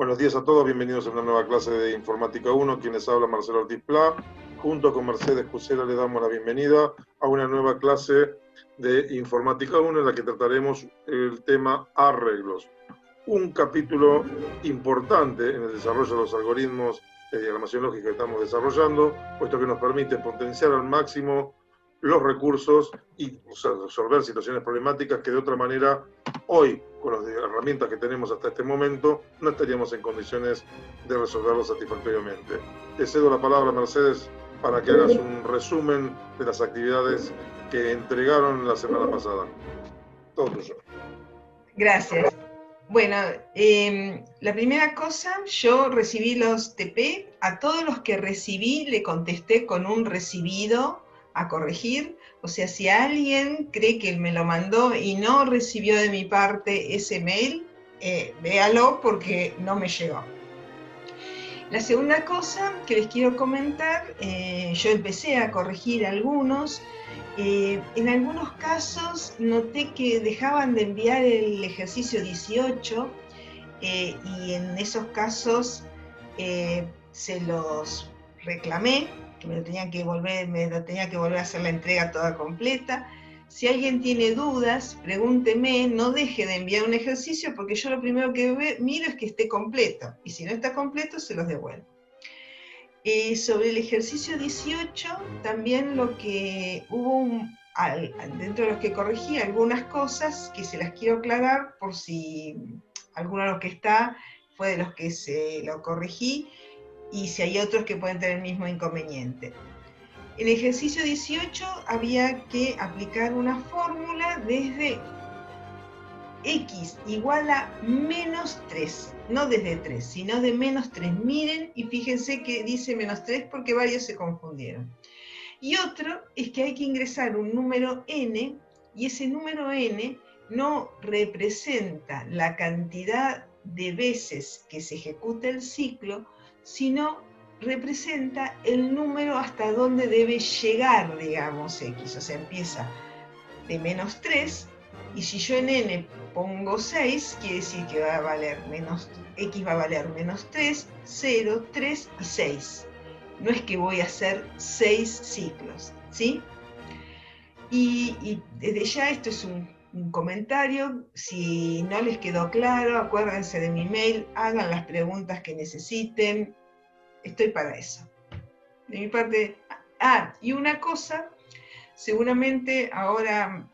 Buenos días a todos, bienvenidos a una nueva clase de Informática 1, quienes habla Marcelo Ortiz Pla. Junto con Mercedes Cusera le damos la bienvenida a una nueva clase de Informática 1 en la que trataremos el tema arreglos. Un capítulo importante en el desarrollo de los algoritmos de diagramación lógica que estamos desarrollando, puesto que nos permite potenciar al máximo los recursos y resolver situaciones problemáticas que de otra manera hoy, con las herramientas que tenemos hasta este momento, no estaríamos en condiciones de resolverlo satisfactoriamente. Te cedo la palabra, Mercedes, para que hagas un resumen de las actividades que entregaron la semana pasada. Todo tuyo. Gracias. Bueno, la primera cosa, yo recibí los TP. A todos los que recibí le contesté con un recibido a corregir. O sea, si alguien cree que me lo mandó y no recibió de mi parte ese mail, véalo porque no me llegó. La segunda cosa que les quiero comentar, yo empecé a corregir algunos. En algunos casos noté que dejaban de enviar el ejercicio 18 y en esos casos se los reclamé, que me lo tenía que volver a hacer la entrega toda completa. Si alguien tiene dudas, pregúnteme, no deje de enviar un ejercicio porque yo lo primero que miro es que esté completo y si no está completo se los devuelvo. Sobre el ejercicio 18, también lo que hubo dentro de los que corregí algunas cosas que se las quiero aclarar por si alguno de los que está fue de los que se lo corregí y si hay otros que pueden tener el mismo inconveniente. En el ejercicio 18 había que aplicar una fórmula desde x igual a menos 3, no desde 3, sino de menos 3. Miren y fíjense que dice menos 3 porque varios se confundieron. Y otro es que hay que ingresar un número n y ese número n no representa la cantidad de veces que se ejecuta el ciclo, sino representa el número hasta donde debe llegar, digamos, x. O sea, empieza de menos 3 y si yo en n pongo 6, quiere decir que va a valer x va a valer menos 3, 0, 3 y 6. No es que voy a hacer 6 ciclos, ¿sí? Y desde ya esto es un comentario. Si no les quedó claro, acuérdense de mi mail, hagan las preguntas que necesiten. Estoy para eso. De mi parte, y una cosa, seguramente ahora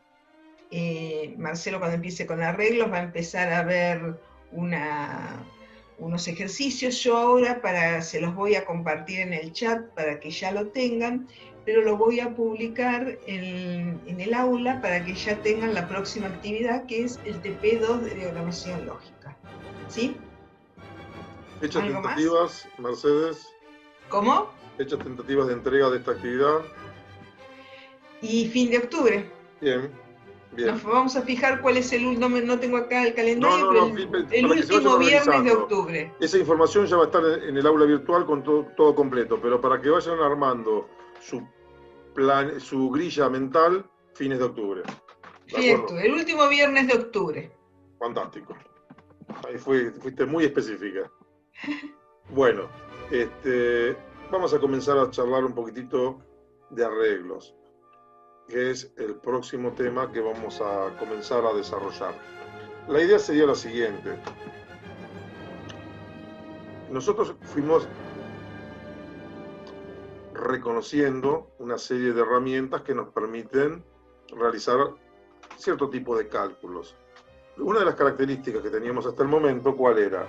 Marcelo cuando empiece con arreglos va a empezar a ver unos ejercicios. Yo ahora se los voy a compartir en el chat para que ya lo tengan, pero lo voy a publicar en el aula para que ya tengan la próxima actividad, que es el TP2 de diagramación lógica. ¿Sí? Fechas tentativas, más? Mercedes. ¿Cómo? Fechas tentativas de entrega de esta actividad. Y fin de octubre. Bien. Bien. Nos vamos a fijar cuál es no tengo acá el calendario, el último viernes de octubre. Esa información ya va a estar en el aula virtual con todo completo, pero para que vayan armando su grilla mental, fines de octubre. El último viernes de octubre. Fantástico. Ahí fuiste muy específica. Bueno, vamos a comenzar a charlar un poquitito de arreglos, que es el próximo tema que vamos a comenzar a desarrollar. La idea sería la siguiente. Nosotros fuimos reconociendo una serie de herramientas que nos permiten realizar cierto tipo de cálculos. Una de las características que teníamos hasta el momento, ¿cuál era?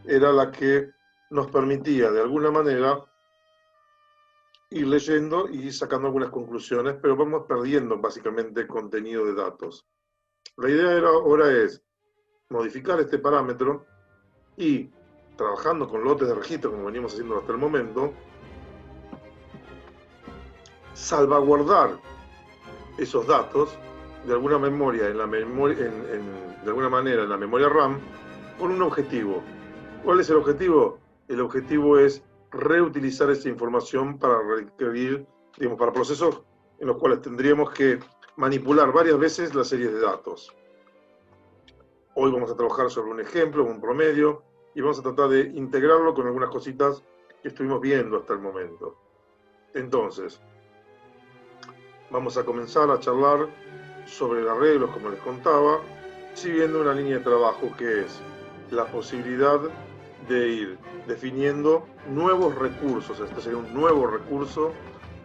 Era la que nos permitía, de alguna manera, ir leyendo y sacando algunas conclusiones, pero vamos perdiendo básicamente contenido de datos. La idea ahora es modificar este parámetro y, trabajando con lotes de registro, como venimos haciendo hasta el momento, salvaguardar esos datos de alguna memoria, de alguna manera en la memoria RAM, con un objetivo. ¿Cuál es el objetivo? El objetivo es reutilizar esa información para requerir, para procesos en los cuales tendríamos que manipular varias veces las series de datos. Hoy vamos a trabajar sobre un ejemplo, un promedio, y vamos a tratar de integrarlo con algunas cositas que estuvimos viendo hasta el momento. Entonces, vamos a comenzar a charlar sobre arreglos, como les contaba, siguiendo una línea de trabajo que es la posibilidad de ir definiendo nuevos recursos. Este sería un nuevo recurso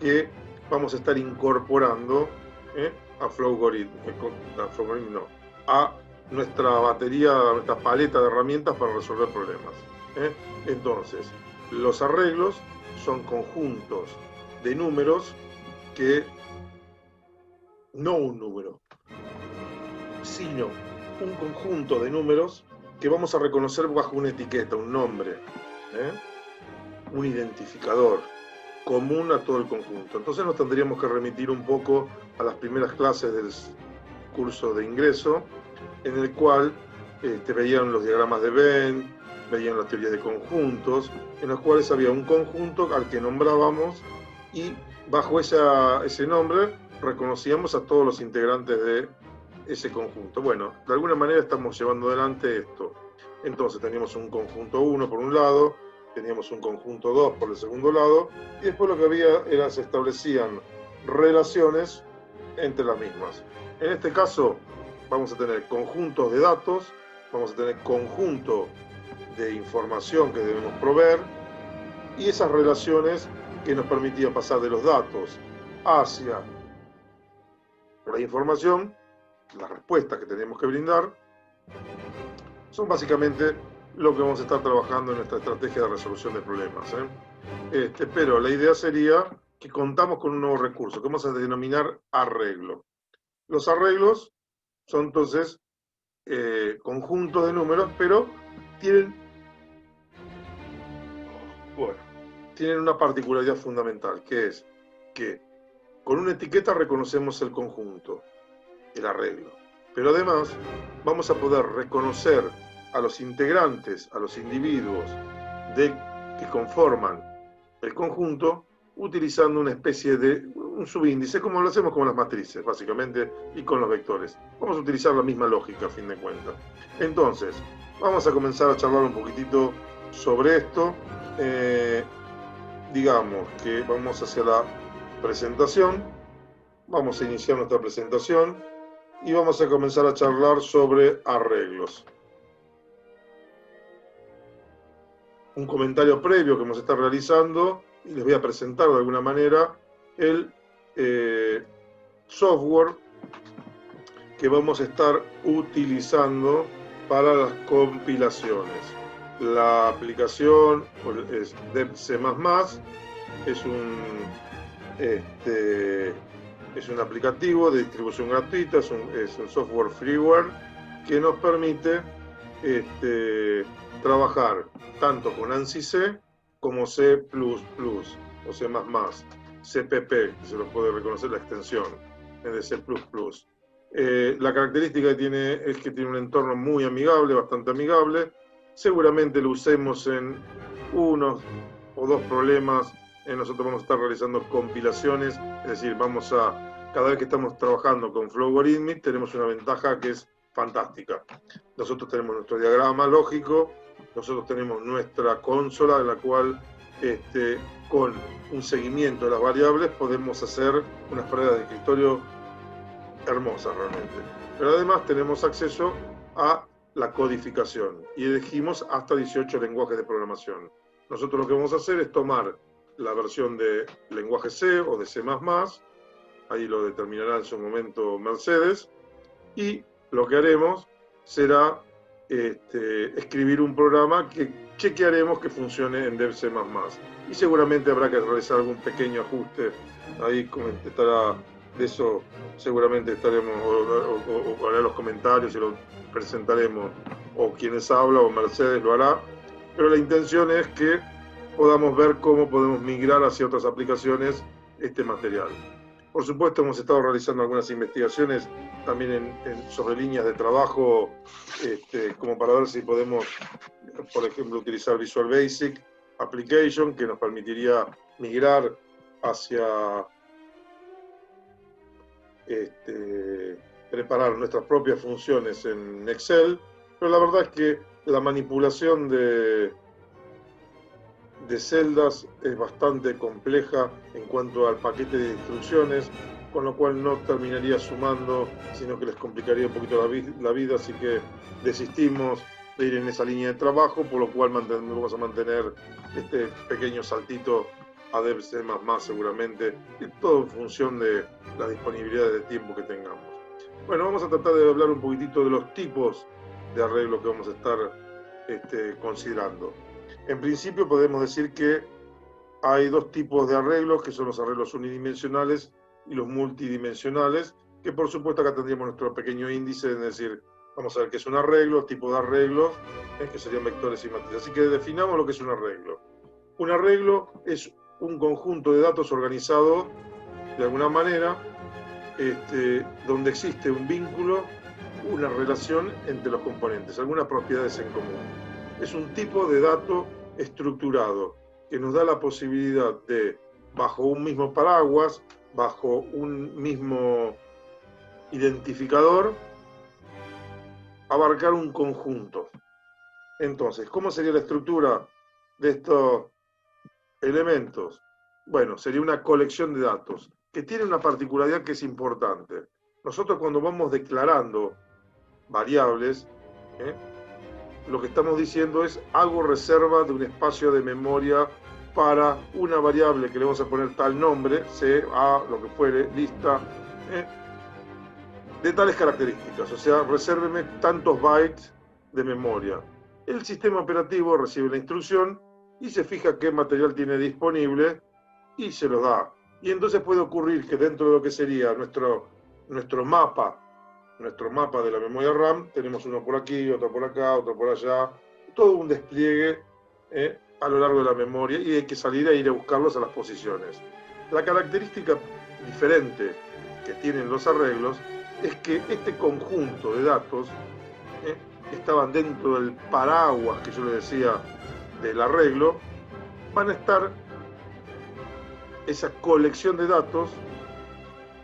que vamos a estar incorporando a Flowgorithm, a nuestra batería, a nuestra paleta de herramientas para resolver problemas. Entonces, los arreglos son conjuntos de números que, no un número, sino un conjunto de números que vamos a reconocer bajo una etiqueta, un nombre, un identificador común a todo el conjunto. Entonces nos tendríamos que remitir un poco a las primeras clases del curso de ingreso, en el cual veían los diagramas de Venn, veían las teorías de conjuntos, en los cuales había un conjunto al que nombrábamos y bajo ese nombre reconocíamos a todos los integrantes de ese conjunto. Bueno, de alguna manera estamos llevando adelante esto. Entonces teníamos un conjunto 1 por un lado, teníamos un conjunto 2 por el segundo lado, y después lo que había era se establecían relaciones entre las mismas. En este caso vamos a tener conjuntos de datos, vamos a tener conjunto de información que debemos proveer, y esas relaciones que nos permitían pasar de los datos hacia la información, las respuestas que tenemos que brindar, son básicamente lo que vamos a estar trabajando en nuestra estrategia de resolución de problemas. Pero la idea sería que contamos con un nuevo recurso, que vamos a denominar arreglo. Los arreglos son entonces conjuntos de números, pero tienen una particularidad fundamental, que es que con una etiqueta reconocemos el conjunto, el arreglo. Pero además vamos a poder reconocer a los integrantes, a los individuos que conforman el conjunto, utilizando una especie de un subíndice, como lo hacemos con las matrices, básicamente, y con los vectores. Vamos a utilizar la misma lógica, a fin de cuentas. Entonces, vamos a comenzar a charlar un poquitito sobre esto. Digamos que vamos hacia la presentación. Vamos a iniciar nuestra presentación y vamos a comenzar a charlar sobre arreglos. Un comentario previo que vamos a estar realizando, y les voy a presentar de alguna manera el software que vamos a estar utilizando para las compilaciones. La aplicación es DebC++, es un aplicativo de distribución gratuita, es un software freeware que nos permite trabajar tanto con ANSI C como C++ o C++, CPP, que se los puede reconocer la extensión, es de C++. La característica que tiene es que tiene un entorno muy amigable, bastante amigable. Seguramente lo usemos en unos o dos problemas. Nosotros vamos a estar realizando compilaciones, es decir, cada vez que estamos trabajando con Flowgorithmic tenemos una ventaja que es fantástica. Nosotros tenemos nuestro diagrama lógico, nosotros tenemos nuestra consola en la cual con un seguimiento de las variables podemos hacer unas pruebas de escritorio hermosas realmente. Pero además tenemos acceso a la codificación y elegimos hasta 18 lenguajes de programación. Nosotros lo que vamos a hacer es tomar la versión de lenguaje C o de C++, ahí lo determinará en su momento Mercedes, y lo que haremos será escribir un programa que chequearemos que funcione en DebC++. Y seguramente habrá que realizar algún pequeño ajuste, ahí estará, de eso seguramente estaremos, o hará los comentarios y lo presentaremos, o quienes hablan, o Mercedes lo hará, pero la intención es que podamos ver cómo podemos migrar hacia otras aplicaciones este material. Por supuesto, hemos estado realizando algunas investigaciones también sobre líneas de trabajo, como para ver si podemos, por ejemplo, utilizar Visual Basic Application, que nos permitiría migrar hacia preparar nuestras propias funciones en Excel, Pero la verdad es que la manipulación de celdas es bastante compleja en cuanto al paquete de instrucciones, con lo cual no terminaría sumando, sino que les complicaría un poquito la vida, así que desistimos de ir en esa línea de trabajo, por lo cual vamos a mantener este pequeño saltito a DevC++ seguramente, y todo en función de las disponibilidades de tiempo que tengamos. Bueno, vamos a tratar de hablar un poquitito de los tipos de arreglo que vamos a estar considerando. En principio podemos decir que hay dos tipos de arreglos, que son los arreglos unidimensionales y los multidimensionales, que por supuesto acá tendríamos nuestro pequeño índice, es decir, vamos a ver qué es un arreglo, tipo de arreglos, que serían vectores y matrices. Así que definamos lo que es un arreglo. Un arreglo es un conjunto de datos organizado de alguna manera, donde existe un vínculo, una relación entre los componentes, algunas propiedades en común. Es un tipo de dato estructurado que nos da la posibilidad de, bajo un mismo paraguas, bajo un mismo identificador, abarcar un conjunto. Entonces, ¿cómo sería la estructura de estos elementos? Bueno, sería una colección de datos que tiene una particularidad que es importante. Nosotros cuando vamos declarando variables, lo que estamos diciendo es hago reserva de un espacio de memoria para una variable que le vamos a poner tal nombre, C, A, lo que fuere, lista, de tales características, o sea, resérveme tantos bytes de memoria. El sistema operativo recibe la instrucción y se fija qué material tiene disponible y se lo da. Y entonces puede ocurrir que dentro de lo que sería nuestro mapa de la memoria RAM, tenemos uno por aquí, otro por acá, otro por allá, todo un despliegue a lo largo de la memoria, y hay que salir a ir a buscarlos a las posiciones. La característica diferente que tienen los arreglos es que este conjunto de datos que estaban dentro del paraguas que yo le decía del arreglo, van a estar esa colección de datos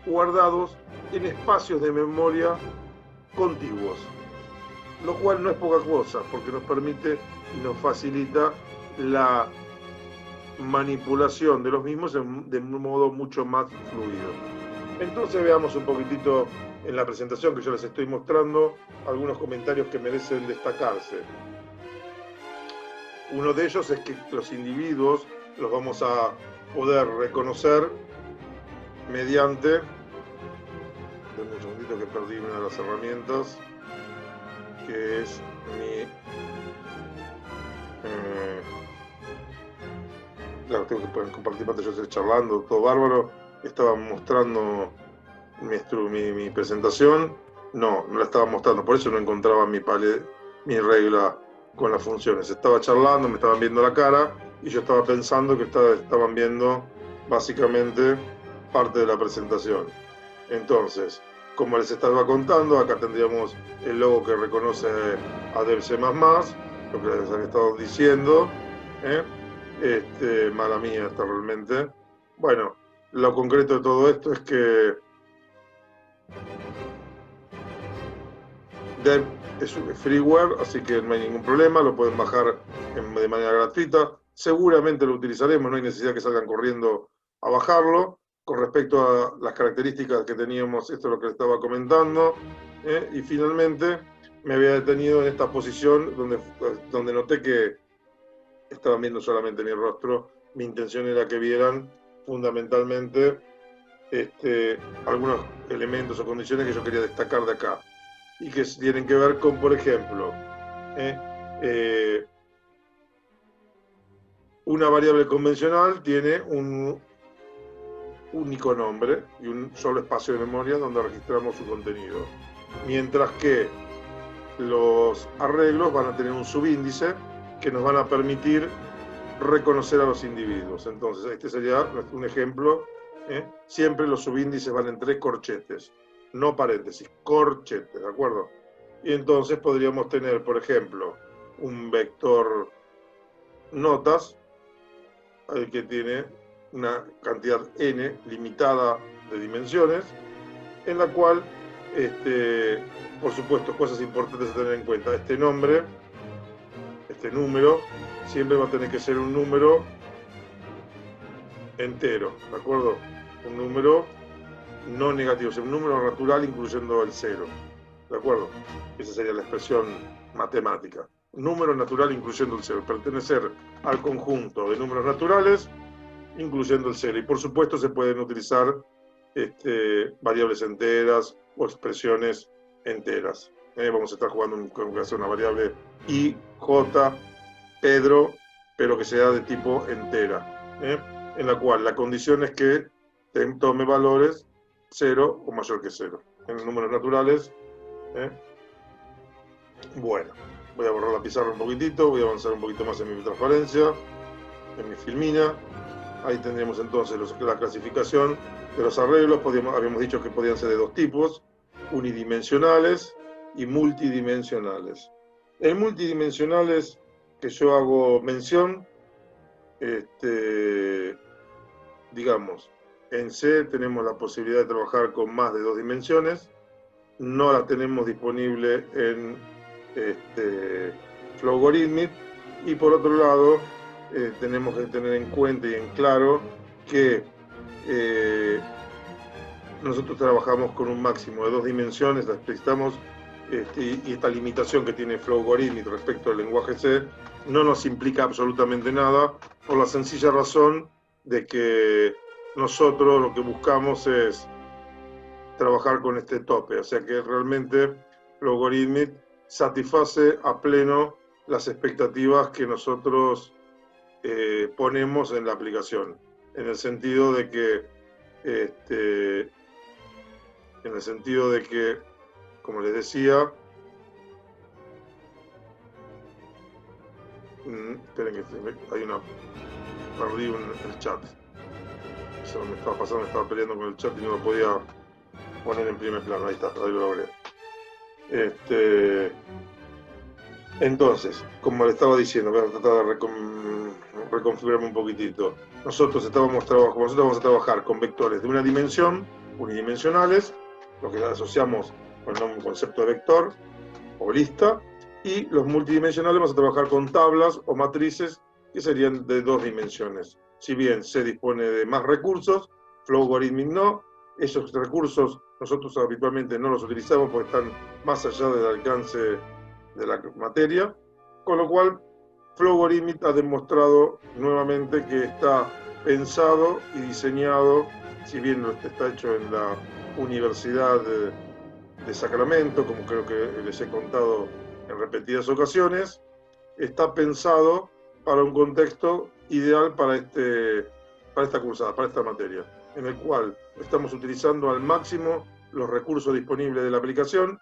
guardados en espacios de memoria contiguos, lo cual no es poca cosa, porque nos permite y nos facilita la manipulación de los mismos de un modo mucho más fluido. Entonces veamos un poquitito en la presentación que yo les estoy mostrando algunos comentarios que merecen destacarse. Uno de ellos es que los individuos los vamos a poder reconocer mediante... Denme un segundito que perdí una de las herramientas, que es mi... claro, tengo que compartir pantalla, yo estoy charlando, todo bárbaro. Estaba mostrando mi presentación. No la estaba mostrando, por eso no encontraba mi regla con las funciones. Estaba charlando, me estaban viendo la cara y yo estaba pensando que estaban viendo básicamente parte de la presentación. Entonces, como les estaba contando, acá tendríamos el logo que reconoce a DevC++, lo que les había estado diciendo. Mala mía está realmente. Bueno, lo concreto de todo esto es que Dev es freeware, así que no hay ningún problema, lo pueden bajar de manera gratuita. Seguramente lo utilizaremos, no hay necesidad que salgan corriendo a bajarlo. Con respecto a las características que teníamos, esto es lo que les estaba comentando. Y finalmente me había detenido en esta posición donde noté que estaban viendo solamente mi rostro. Mi intención era que vieran fundamentalmente algunos elementos o condiciones que yo quería destacar de acá y que tienen que ver con, por ejemplo, una variable convencional tiene un único nombre y un solo espacio de memoria donde registramos su contenido, mientras que los arreglos van a tener un subíndice que nos van a permitir reconocer a los individuos. Entonces, este sería un ejemplo. Siempre los subíndices van entre corchetes, no paréntesis, corchetes, ¿de acuerdo? Y entonces podríamos tener, por ejemplo, un vector notas, que tiene una cantidad n limitada de dimensiones, en la cual Por supuesto, cosas importantes a tener en cuenta. Este nombre, este número, siempre va a tener que ser un número entero, ¿de acuerdo? Un número no negativo, o sea, un número natural incluyendo el cero, ¿de acuerdo? Esa sería la expresión matemática. Número natural incluyendo el cero, pertenecer al conjunto de números naturales incluyendo el cero. Y por supuesto se pueden utilizar variables enteras o expresiones enteras. Vamos a estar jugando con una variable I, J, Pedro, pero que sea de tipo entera, en la cual la condición es que tome valores 0 o mayor que 0. En números naturales, bueno, voy a borrar la pizarra un poquitito, voy a avanzar un poquito más en mi transparencia, en mi filmina. Ahí tendremos entonces la clasificación de los arreglos. Habíamos dicho que podían ser de dos tipos, unidimensionales y multidimensionales. En multidimensionales, que yo hago mención, digamos, en C tenemos la posibilidad de trabajar con más de 2 dimensiones, no la tenemos disponible en Flowgorithmic, y por otro lado, tenemos que tener en cuenta y en claro que nosotros trabajamos con un máximo de 2 dimensiones, la explicitamos, y esta limitación que tiene Flowgorithmic respecto al lenguaje C no nos implica absolutamente nada, por la sencilla razón de que nosotros lo que buscamos es trabajar con este tope, o sea que realmente Flowgorithmic satisface a pleno las expectativas que nosotros ponemos en la aplicación, en el sentido de que, como les decía, esperen que perdí el chat. Eso me estaba pasando, me estaba peleando con el chat y no lo podía poner en primer plano. Ahí está, ahí lo logré. Entonces, como le estaba diciendo, voy a tratar de reconfigurarme un poquitito. Nosotros vamos a trabajar con vectores de una dimensión, unidimensionales, lo que asociamos con un concepto de vector o lista, y los multidimensionales vamos a trabajar con tablas o matrices que serían de 2 dimensiones. Si bien se dispone de más recursos, Flowgorithmic no. Esos recursos nosotros habitualmente no los utilizamos porque están más allá del alcance de la materia, con lo cual Flowgorithmic ha demostrado nuevamente que está pensado y diseñado, si bien está hecho en la Universidad de Sacramento, como creo que les he contado en repetidas ocasiones, está pensado para un contexto ideal para esta cursada, para esta materia, en el cual estamos utilizando al máximo los recursos disponibles de la aplicación.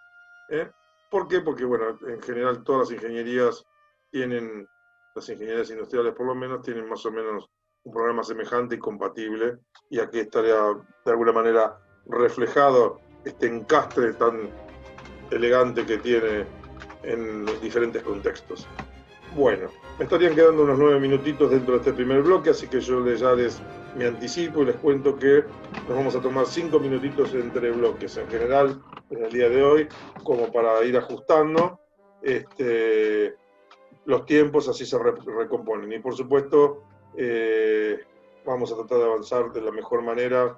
¿Por qué? Porque, bueno, en general todas las ingenierías industriales por lo menos, tienen más o menos un programa semejante y compatible, y aquí estaría de alguna manera reflejado este encastre tan elegante que tiene en los diferentes contextos. Bueno, me estarían quedando unos 9 minutitos dentro de este primer bloque, así que yo ya me anticipo y les cuento que nos vamos a tomar 5 minutitos entre bloques en general en el día de hoy, como para ir ajustando los tiempos, así se recomponen. Y por supuesto, vamos a tratar de avanzar de la mejor manera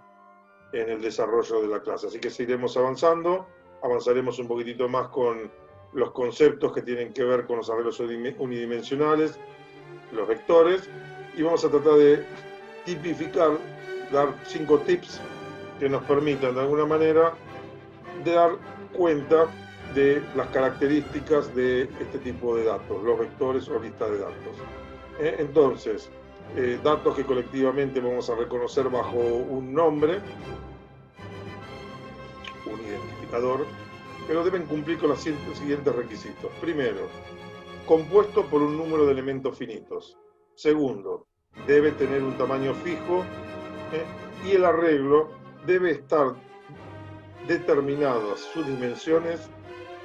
en el desarrollo de la clase. Así que seguiremos avanzando, avanzaremos un poquitito más con los conceptos que tienen que ver con los arreglos unidimensionales, los vectores, y vamos a tratar de tipificar, dar 5 tips que nos permitan de alguna manera dar cuenta de las características de este tipo de datos, los vectores o listas de datos. Entonces, datos que colectivamente vamos a reconocer bajo un nombre, un identificador, pero deben cumplir con los siguientes requisitos. Primero, compuesto por un número de elementos finitos. Segundo, debe tener un tamaño fijo, y el arreglo debe estar determinadas sus dimensiones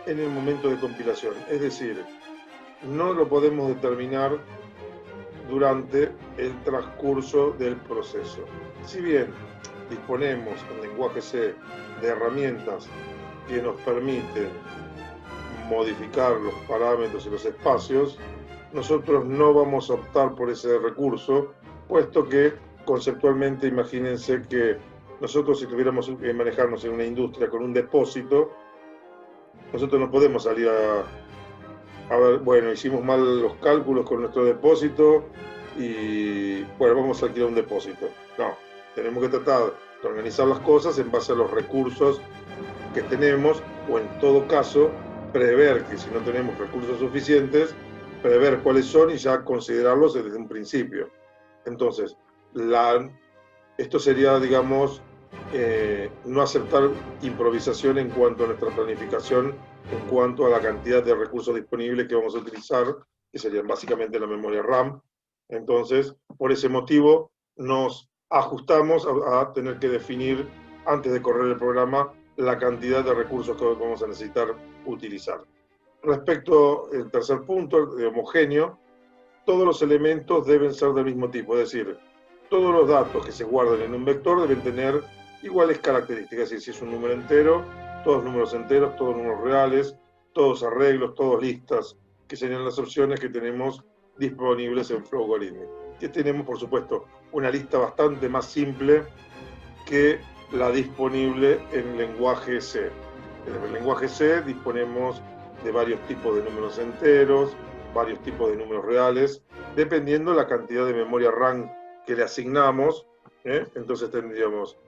en el momento de compilación. Es decir, no lo podemos determinar durante el transcurso del proceso. Si bien disponemos en lenguaje C de herramientas que nos permiten modificar los parámetros y los espacios, nosotros no vamos a optar por ese recurso, puesto que conceptualmente imagínense que nosotros si tuviéramos que manejarnos en una industria con un depósito, nosotros no podemos salir a ver, bueno, hicimos mal los cálculos con nuestro depósito y bueno, vamos a alquilar un depósito. No, tenemos que tratar de organizar las cosas en base a los recursos que tenemos, o en todo caso prever que si no tenemos recursos suficientes, prever cuáles son y ya considerarlos desde un principio. Entonces, esto sería, digamos, no aceptar improvisación en cuanto a nuestra planificación, en cuanto a la cantidad de recursos disponibles que vamos a utilizar, que serían básicamente la memoria RAM. Entonces, por ese motivo, nos ajustamos a tener que definir, antes de correr el programa, la cantidad de recursos que vamos a necesitar utilizar. Respecto al tercer punto, de homogéneo, todos los elementos deben ser del mismo tipo, es decir, todos los datos que se guarden en un vector deben tener iguales características, es decir, si es un número entero, todos números enteros, todos números reales, todos arreglos, todos listas, que serían las opciones que tenemos disponibles en Flowgorithmic. Que tenemos, por supuesto, una lista bastante más simple que la disponible en lenguaje C. En el lenguaje C disponemos de varios tipos de números enteros, varios tipos de números reales, dependiendo de la cantidad de memoria RAM que le asignamos, entonces tendríamos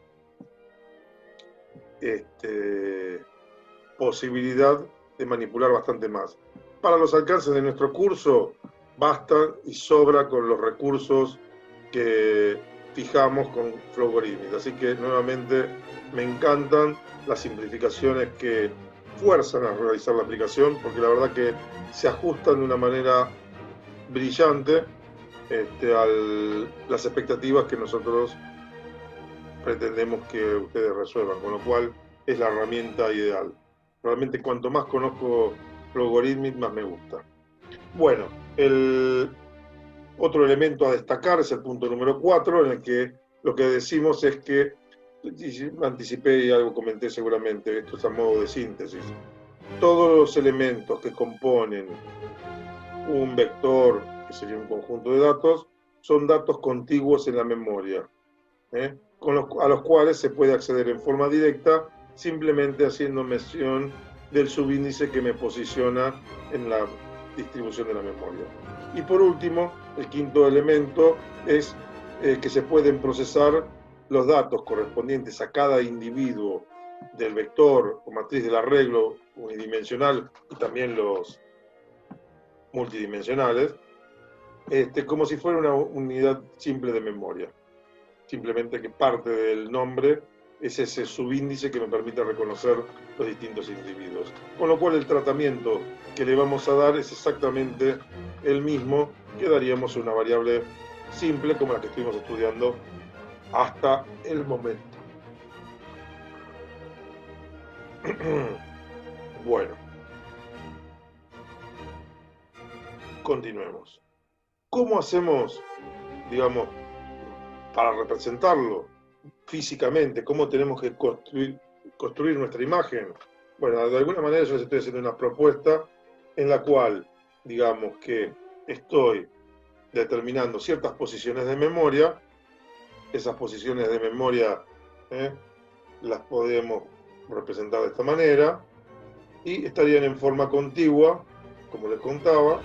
posibilidad de manipular bastante más. Para los alcances de nuestro curso, basta y sobra con los recursos que fijamos con Flowgorithmic. Así que nuevamente me encantan las simplificaciones que fuerzan a realizar la aplicación, porque la verdad que se ajustan de una manera brillante a las expectativas que nosotros pretendemos que ustedes resuelvan, con lo cual es la herramienta ideal. Realmente cuanto más conozco Flowgorithmic, más me gusta. Bueno, el otro elemento a destacar es el punto número 4, en el que lo que decimos es que, anticipé y algo comenté seguramente, esto es a modo de síntesis, todos los elementos que componen un vector, que sería un conjunto de datos, son datos contiguos en la memoria, a los cuales se puede acceder en forma directa simplemente haciendo mención del subíndice que me posiciona en la distribución de la memoria. Y por último, el quinto elemento es que se pueden procesar los datos correspondientes a cada individuo del vector o matriz del arreglo unidimensional y también los multidimensionales, como si fuera una unidad simple de memoria. Simplemente que parte del nombre es ese subíndice que me permite reconocer los distintos individuos. Con lo cual el tratamiento que le vamos a dar es exactamente el mismo que daríamos a una variable simple como la que estuvimos estudiando hasta el momento. Bueno, continuemos. ¿Cómo hacemos, digamos, para representarlo físicamente? ¿Cómo tenemos que construir nuestra imagen? Bueno, de alguna manera yo les estoy haciendo una propuesta en la cual, digamos que estoy determinando ciertas posiciones de memoria. Esas posiciones de memoria las podemos representar de esta manera y estarían en forma contigua, como les contaba,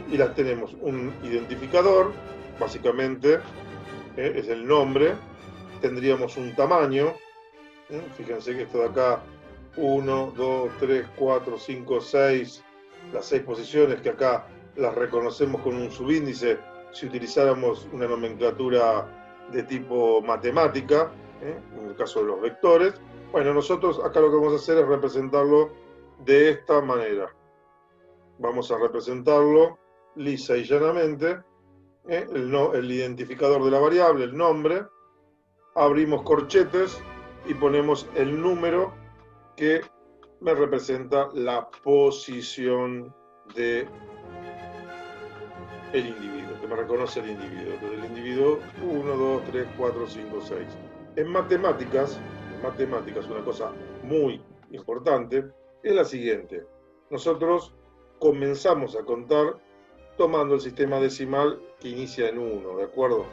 y las tenemos un identificador, básicamente es el nombre, tendríamos un tamaño, fíjense que esto de acá, 1, 2, 3, 4, 5, 6, las 6 posiciones que acá las reconocemos con un subíndice si utilizáramos una nomenclatura de tipo matemática, en el caso de los vectores. Bueno, nosotros acá lo que vamos a hacer es representarlo de esta manera. Vamos a representarlo lisa y llanamente, el identificador de la variable, el nombre, abrimos corchetes y ponemos el número que me representa la posición de el individuo, que me reconoce el individuo. Entonces el individuo 1, 2, 3, 4, 5, 6. En matemáticas, una cosa muy importante, es la siguiente. Nosotros comenzamos a contar tomando el sistema decimal que inicia en 1, ¿de acuerdo?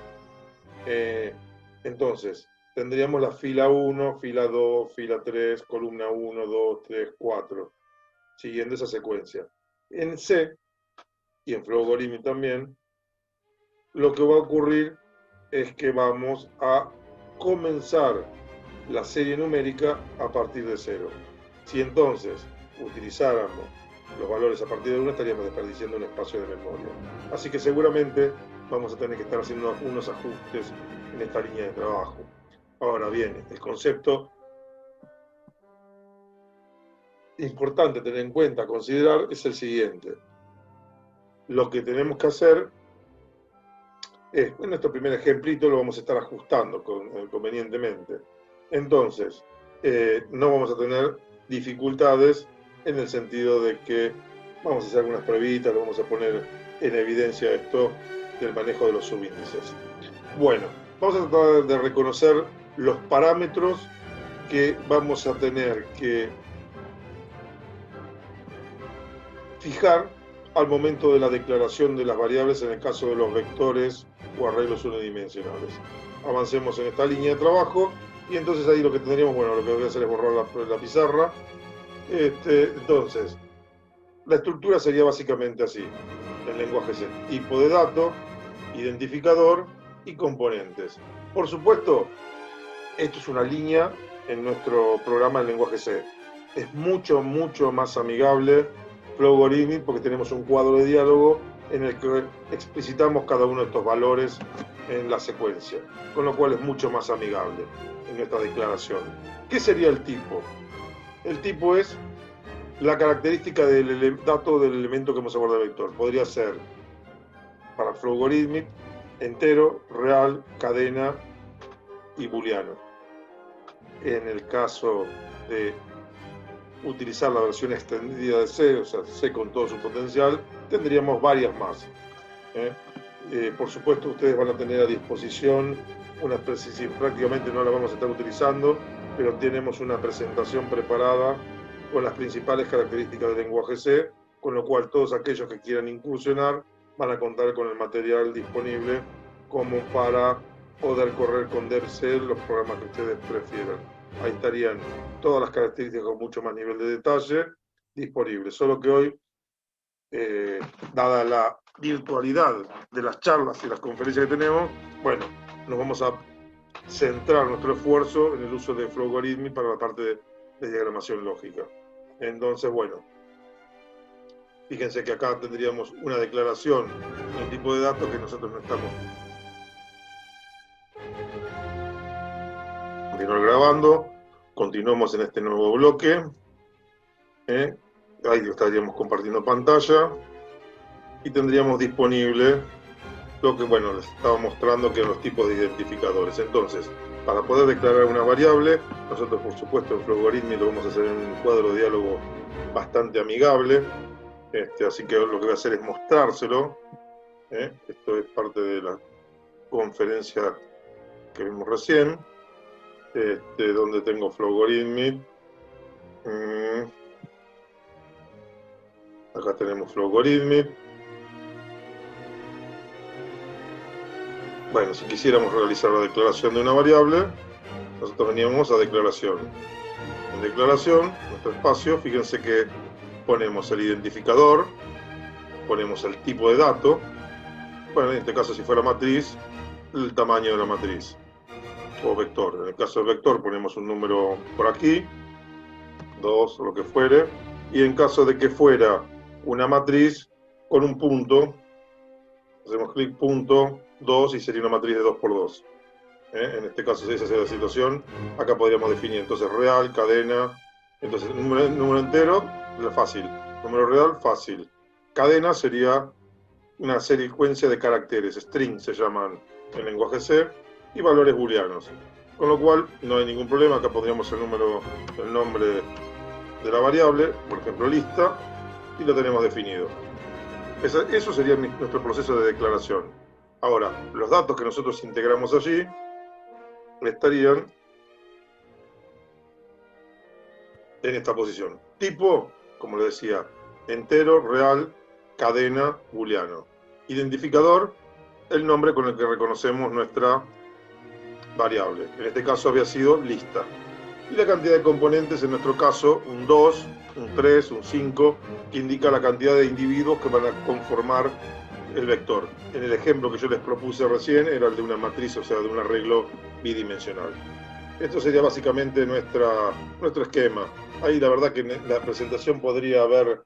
Entonces, tendríamos la fila 1, fila 2, fila 3, columna 1, 2, 3, 4, siguiendo esa secuencia. En C, y en Flowgorithm también, lo que va a ocurrir es que vamos a comenzar la serie numérica a partir de 0. Si entonces utilizáramos los valores a partir de 1, estaríamos desperdiciando un espacio de memoria. Así que seguramente vamos a tener que estar haciendo unos ajustes en esta línea de trabajo. Ahora bien, el concepto importante tener en cuenta, considerar, es el siguiente. Lo que tenemos que hacer es, en nuestro primer ejemplito lo vamos a estar ajustando convenientemente. Entonces, no vamos a tener dificultades en el sentido de que vamos a hacer algunas pruebitas, lo vamos a poner en evidencia esto del manejo de los subíndices. Bueno, vamos a tratar de reconocer los parámetros que vamos a tener que fijar al momento de la declaración de las variables en el caso de los vectores o arreglos unidimensionales. Avancemos en esta línea de trabajo y entonces ahí lo que tendríamos, bueno, lo que voy a hacer es borrar la pizarra. Entonces, la estructura sería básicamente así, el lenguaje C: tipo de dato, identificador y componentes. Por supuesto, esto es una línea en nuestro programa del lenguaje C. Es mucho, mucho más amigable Flowgorithm porque tenemos un cuadro de diálogo en el que explicitamos cada uno de estos valores en la secuencia, con lo cual es mucho más amigable en esta declaración. ¿Qué sería el tipo? El tipo es la característica del dato del elemento que hemos abordado de vector. Podría ser, para Flowgorithm, entero, real, cadena y booleano. En el caso de utilizar la versión extendida de C, o sea, C con todo su potencial, tendríamos varias más. Por supuesto, ustedes van a tener a disposición una especie, prácticamente no la vamos a estar utilizando, pero tenemos una presentación preparada con las principales características del lenguaje C, con lo cual todos aquellos que quieran incursionar van a contar con el material disponible como para poder correr con DevC los programas que ustedes prefieran. Ahí estarían todas las características con mucho más nivel de detalle disponibles. Solo que hoy, dada la virtualidad de las charlas y las conferencias que tenemos, bueno, nos vamos a centrar nuestro esfuerzo en el uso de Flowgorithm para la parte de diagramación lógica. Entonces, bueno, fíjense que acá tendríamos una declaración de un tipo de datos que nosotros no estamos. Continuar grabando, continuamos en este nuevo bloque. Ahí estaríamos compartiendo pantalla y tendríamos disponible lo que, bueno, les estaba mostrando, que eran los tipos de identificadores. Entonces, para poder declarar una variable, nosotros por supuesto en Flowgorithm lo vamos a hacer en un cuadro de diálogo bastante amigable, así que lo que voy a hacer es mostrárselo. Esto es parte de la conferencia que vimos recién, donde tengo Flowgorithm. Acá tenemos Flowgorithm. Bueno, si quisiéramos realizar la declaración de una variable, nosotros veníamos a declaración. En declaración, nuestro espacio, fíjense que ponemos el identificador, ponemos el tipo de dato, bueno, en este caso si fuera matriz, el tamaño de la matriz, o vector. En el caso del vector ponemos un número por aquí, 2 o lo que fuere, y en caso de que fuera una matriz con un punto, hacemos clic punto 2 y sería una matriz de 2 por 2. En este caso, si esa es la situación, acá podríamos definir entonces real, cadena. Entonces, número entero, fácil. Número real, fácil. Cadena sería una secuencia de caracteres, string se llaman en lenguaje C, y valores booleanos. Con lo cual, no hay ningún problema. Acá pondríamos el nombre de la variable, por ejemplo, lista, y lo tenemos definido. Eso sería nuestro proceso de declaración. Ahora, los datos que nosotros integramos allí estarían en esta posición. Tipo, como le decía, entero, real, cadena, booleano. Identificador, el nombre con el que reconocemos nuestra variable. En este caso había sido lista. Y la cantidad de componentes, en nuestro caso, un 2, un 3, un 5, que indica la cantidad de individuos que van a conformar el vector. En el ejemplo que yo les propuse recién era el de una matriz, o sea, de un arreglo bidimensional. Esto sería básicamente nuestro esquema. Ahí la verdad que en la presentación podría haber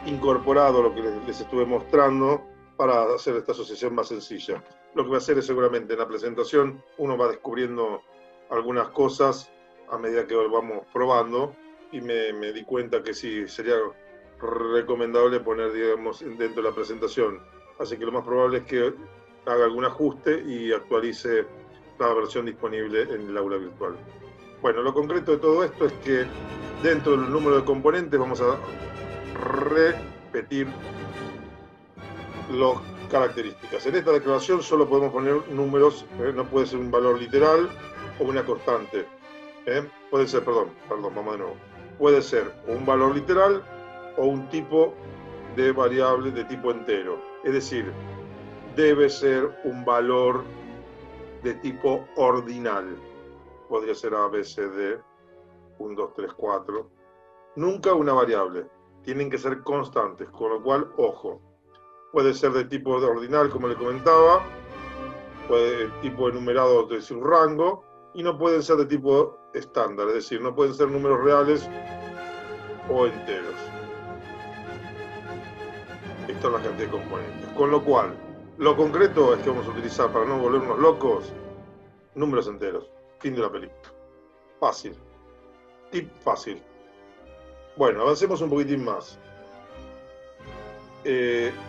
incorporado lo que les estuve mostrando para hacer esta asociación más sencilla. Lo que voy a hacer es seguramente en la presentación uno va descubriendo algunas cosas a medida que vamos probando y me di cuenta que sí, sería recomendable poner, digamos, dentro de la presentación. Así que lo más probable es que haga algún ajuste y actualice la versión disponible en el aula virtual. Bueno, lo concreto de todo esto es que dentro del número de componentes vamos a repetir las características. En esta declaración solo podemos poner números, no puede ser un valor literal o una constante. Puede ser, perdón, vamos de nuevo. Puede ser un valor literal o un tipo de variable de tipo entero. Es decir, debe ser un valor de tipo ordinal. Podría ser A, B, C, D, 1, 2, 3, 4. Nunca una variable. Tienen que ser constantes, con lo cual, ojo. Puede ser de tipo ordinal, como le comentaba, puede tipo enumerado, es decir, un rango, y no pueden ser de tipo estándar, es decir, no pueden ser números reales o enteros. Esta es la cantidad de componentes. Con lo cual, lo concreto es que vamos a utilizar, para no volvernos locos, números enteros. Fin de la película. Fácil. Tip fácil. Bueno, avancemos un poquitín más.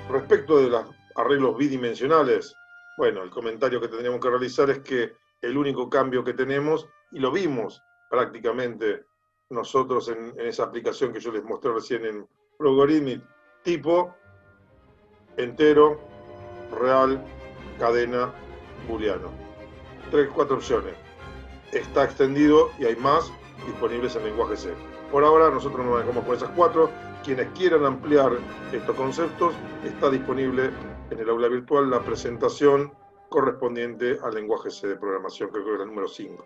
Respecto de los arreglos bidimensionales, bueno, el comentario que tendríamos que realizar es que el único cambio que tenemos, y lo vimos prácticamente nosotros en esa aplicación que yo les mostré recién en Logarithmic, tipo, entero, real, cadena, booleano. 4 opciones. Está extendido y hay más disponibles en lenguaje C. Por ahora nosotros nos manejamos con esas 4. Quienes quieran ampliar estos conceptos, está disponible en el aula virtual la presentación correspondiente al lenguaje C de programación, creo que era el número 5.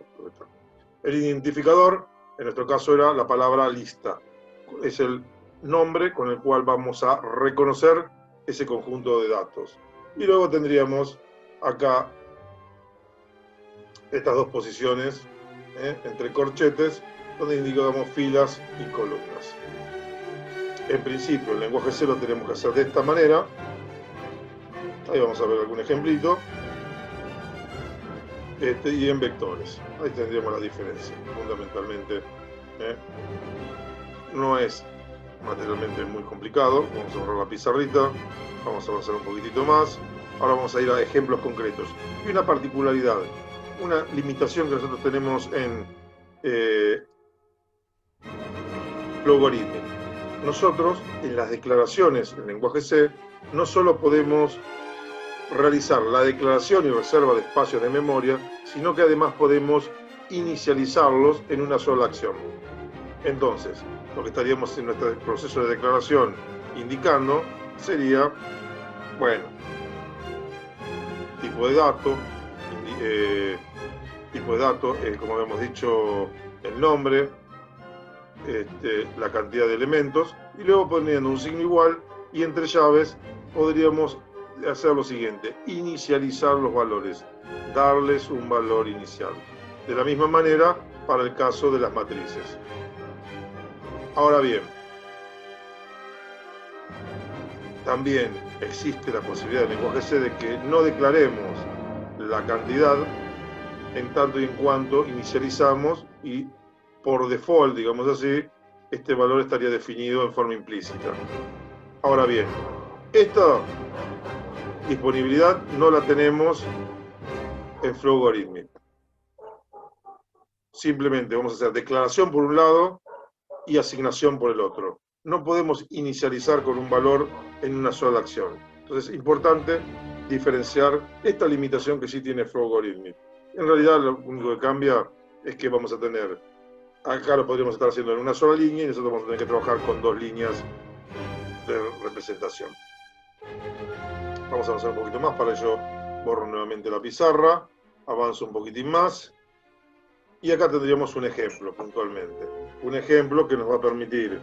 El identificador, en nuestro caso era la palabra lista. Es el nombre con el cual vamos a reconocer ese conjunto de datos. Y luego tendríamos acá estas dos posiciones entre corchetes, donde indicamos filas y columnas. En principio, el lenguaje C lo tenemos que hacer de esta manera. Ahí vamos a ver algún ejemplito. Y en vectores. Ahí tendríamos la diferencia, fundamentalmente. No es materialmente muy complicado. Vamos a borrar la pizarrita. Vamos a avanzar un poquitito más. Ahora vamos a ir a ejemplos concretos. Y una particularidad, una limitación que nosotros tenemos en Logarithmic. Nosotros, en las declaraciones en lenguaje C, no solo podemos realizar la declaración y reserva de espacios de memoria, sino que además podemos inicializarlos en una sola acción. Entonces, lo que estaríamos en nuestro proceso de declaración indicando sería, bueno, tipo de dato, como habíamos dicho, el nombre, la cantidad de elementos, y luego poniendo un signo igual, y entre llaves podríamos hacer lo siguiente: inicializar los valores, darles un valor inicial. De la misma manera para el caso de las matrices. Ahora bien, también existe la posibilidad del lenguaje C de que no declaremos la cantidad en tanto y en cuanto inicializamos y por default, digamos así, este valor estaría definido en forma implícita. Ahora bien, esta disponibilidad no la tenemos en Logarithmic. Simplemente vamos a hacer declaración por un lado y asignación por el otro. No podemos inicializar con un valor en una sola acción. Entonces es importante diferenciar esta limitación que sí tiene Logarithmic. En realidad lo único que cambia es que vamos a tener Acá lo podríamos estar haciendo en una sola línea y nosotros vamos a tener que trabajar con 2 líneas de representación. Vamos a avanzar un poquito más, para ello borro nuevamente la pizarra, avanzo un poquitín más y acá tendríamos un ejemplo puntualmente. Un ejemplo que nos va a permitir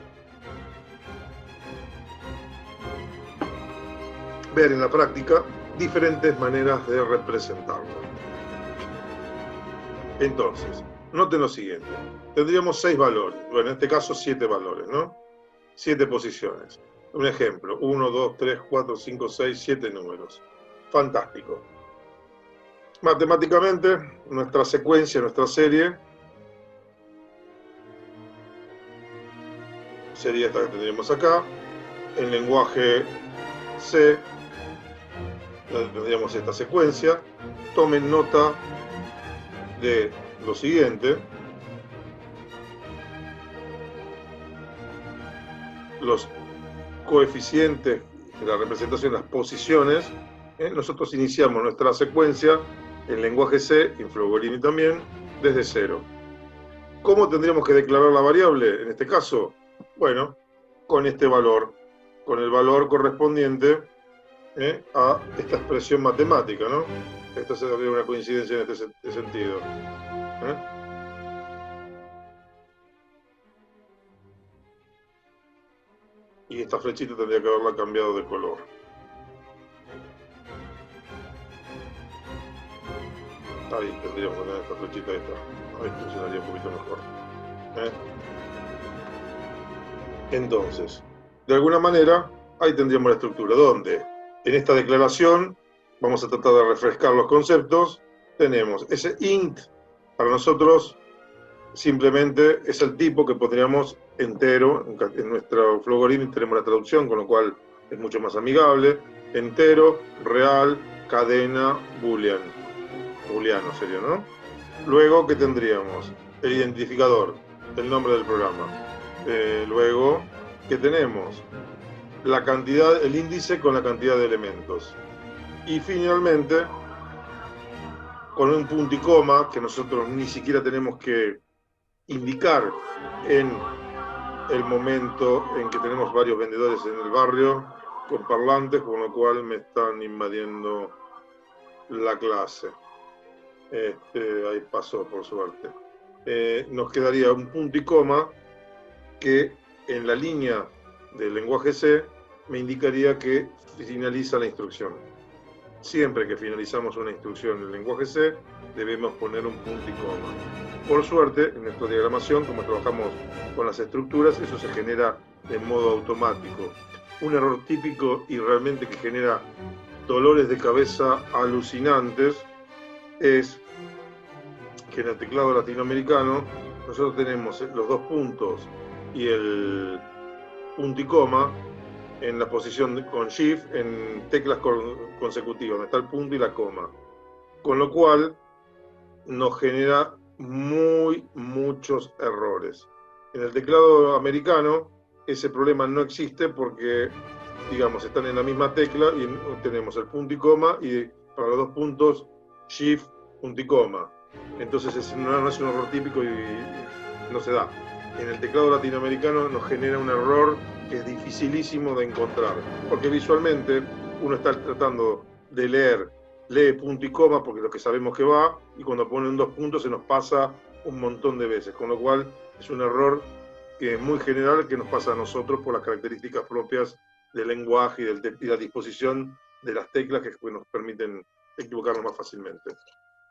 ver en la práctica diferentes maneras de representarlo. Entonces, noten lo siguiente. Tendríamos 6 valores, bueno, en este caso 7 valores, ¿no? 7 posiciones. Un ejemplo, 1, 2, 3, 4, 5, 6, 7 números. Fantástico. Matemáticamente, nuestra secuencia, nuestra serie, sería esta que tendríamos acá. En lenguaje C, tendríamos esta secuencia. Tomen nota de lo siguiente. Los coeficientes de la representación, las posiciones, nosotros iniciamos nuestra secuencia en lenguaje C, en Flowgolini también, desde 0. ¿Cómo tendríamos que declarar la variable en este caso? Bueno, con este valor, con el valor correspondiente a esta expresión matemática, ¿no? Esta sería una coincidencia en este sentido. Y esta flechita tendría que haberla cambiado de color. Ahí tendríamos que tener esta flechita esta. Ahí funcionaría un poquito mejor. Entonces, de alguna manera, ahí tendríamos la estructura, donde en esta declaración vamos a tratar de refrescar los conceptos. Tenemos ese int, para nosotros simplemente es el tipo que pondríamos entero. En nuestro Flowgolini tenemos la traducción, con lo cual es mucho más amigable. Entero, real, cadena, boolean. Booleano sería, ¿no? Luego, ¿qué tendríamos? El identificador, el nombre del programa. Luego, ¿qué tenemos? La cantidad, el índice con la cantidad de elementos. Y finalmente, con un punto y coma, que nosotros ni siquiera tenemos que indicar en el momento en que tenemos varios vendedores en el barrio con parlantes, con lo cual me están invadiendo la clase. Ahí pasó, por suerte. Nos quedaría un punto y coma que en la línea del lenguaje C me indicaría que finaliza la instrucción. Siempre que finalizamos una instrucción en el lenguaje C, debemos poner un punto y coma. Por suerte, en nuestra diagramación, como trabajamos con las estructuras, eso se genera de modo automático. Un error típico y realmente que genera dolores de cabeza alucinantes es que en el teclado latinoamericano nosotros tenemos los 2 puntos y el punto y coma en la posición con Shift en teclas consecutivas, donde está el punto y la coma. Con lo cual nos genera muchos errores. En el teclado americano ese problema no existe porque, digamos, están en la misma tecla y tenemos el punto y coma y para los 2 puntos Shift, punto y coma. Entonces no es un error típico y no se da. En el teclado latinoamericano nos genera un error que es dificilísimo de encontrar, porque visualmente uno está tratando de lee punto y coma porque es lo que sabemos que va, y cuando ponen 2 puntos se nos pasa un montón de veces, con lo cual es un error que es muy general que nos pasa a nosotros por las características propias del lenguaje y la disposición de las teclas que nos permiten equivocarnos más fácilmente.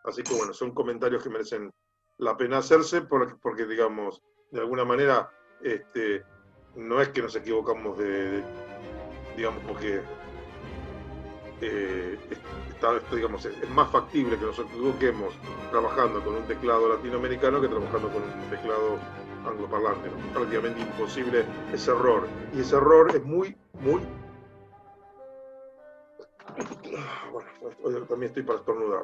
Así que bueno, son comentarios que merecen la pena hacerse porque digamos, de alguna manera, no es que nos equivocamos digamos, porque digamos, es más factible que nos equivoquemos trabajando con un teclado latinoamericano que trabajando con un teclado angloparlante, ¿no? Es prácticamente imposible ese error. Y ese error es muy... Bueno, también estoy para estornudar.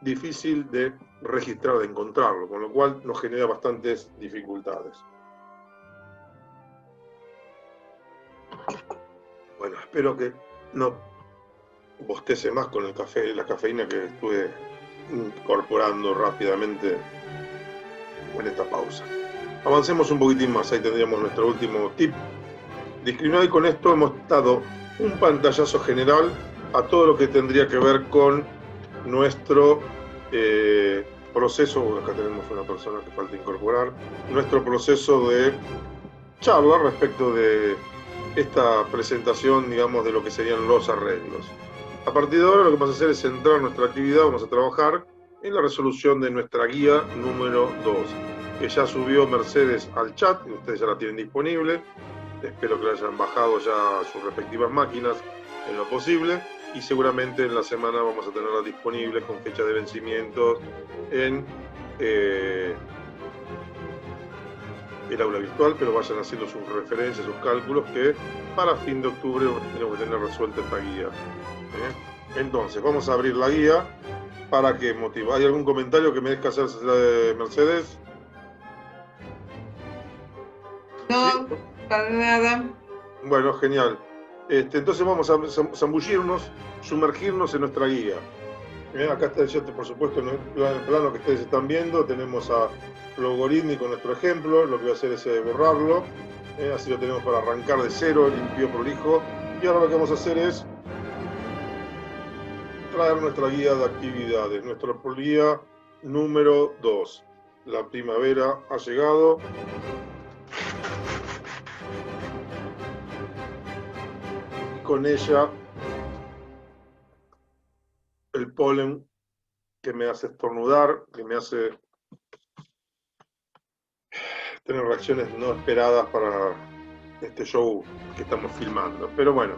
Difícil de registrar, de encontrarlo, con lo cual nos genera bastantes dificultades. Bueno, espero que no bostece más con el café, la cafeína que estuve incorporando rápidamente en esta pausa. Avancemos un poquitín más, ahí tendríamos nuestro último tip discriminado, y con esto hemos dado un pantallazo general a todo lo que tendría que ver con nuestro proceso. Acá tenemos una persona que falta incorporar, nuestro proceso de charla respecto de esta presentación, digamos, de lo que serían los arreglos. A partir de ahora lo que vamos a hacer es centrar nuestra actividad, vamos a trabajar en la resolución de nuestra guía número 2, que ya subió Mercedes al chat, y ustedes ya la tienen disponible. Espero que la hayan bajado ya a sus respectivas máquinas en lo posible, y seguramente en la semana vamos a tenerla disponible con fecha de vencimiento en el aula virtual, pero vayan haciendo sus referencias, sus cálculos, que para fin de octubre tenemos que tener resuelta esta guía. Entonces, vamos a abrir la guía para que motive. ¿Hay algún comentario que merezca hacerse, Mercedes? No, ¿sí? Para nada. Bueno, genial. Entonces vamos a zambullirnos, sumergirnos en nuestra guía. Acá está el chat, por supuesto, en el plano que ustedes están viendo. Tenemos a Logoritmi con nuestro ejemplo. Lo que voy a hacer es borrarlo. Así lo tenemos para arrancar de cero, limpio, prolijo. Y ahora lo que vamos a hacer es traer nuestra guía de actividades, nuestra guía número 2. La primavera ha llegado. Y con ella el polen que me hace estornudar, que me hace tener reacciones no esperadas para este show que estamos filmando. Pero bueno,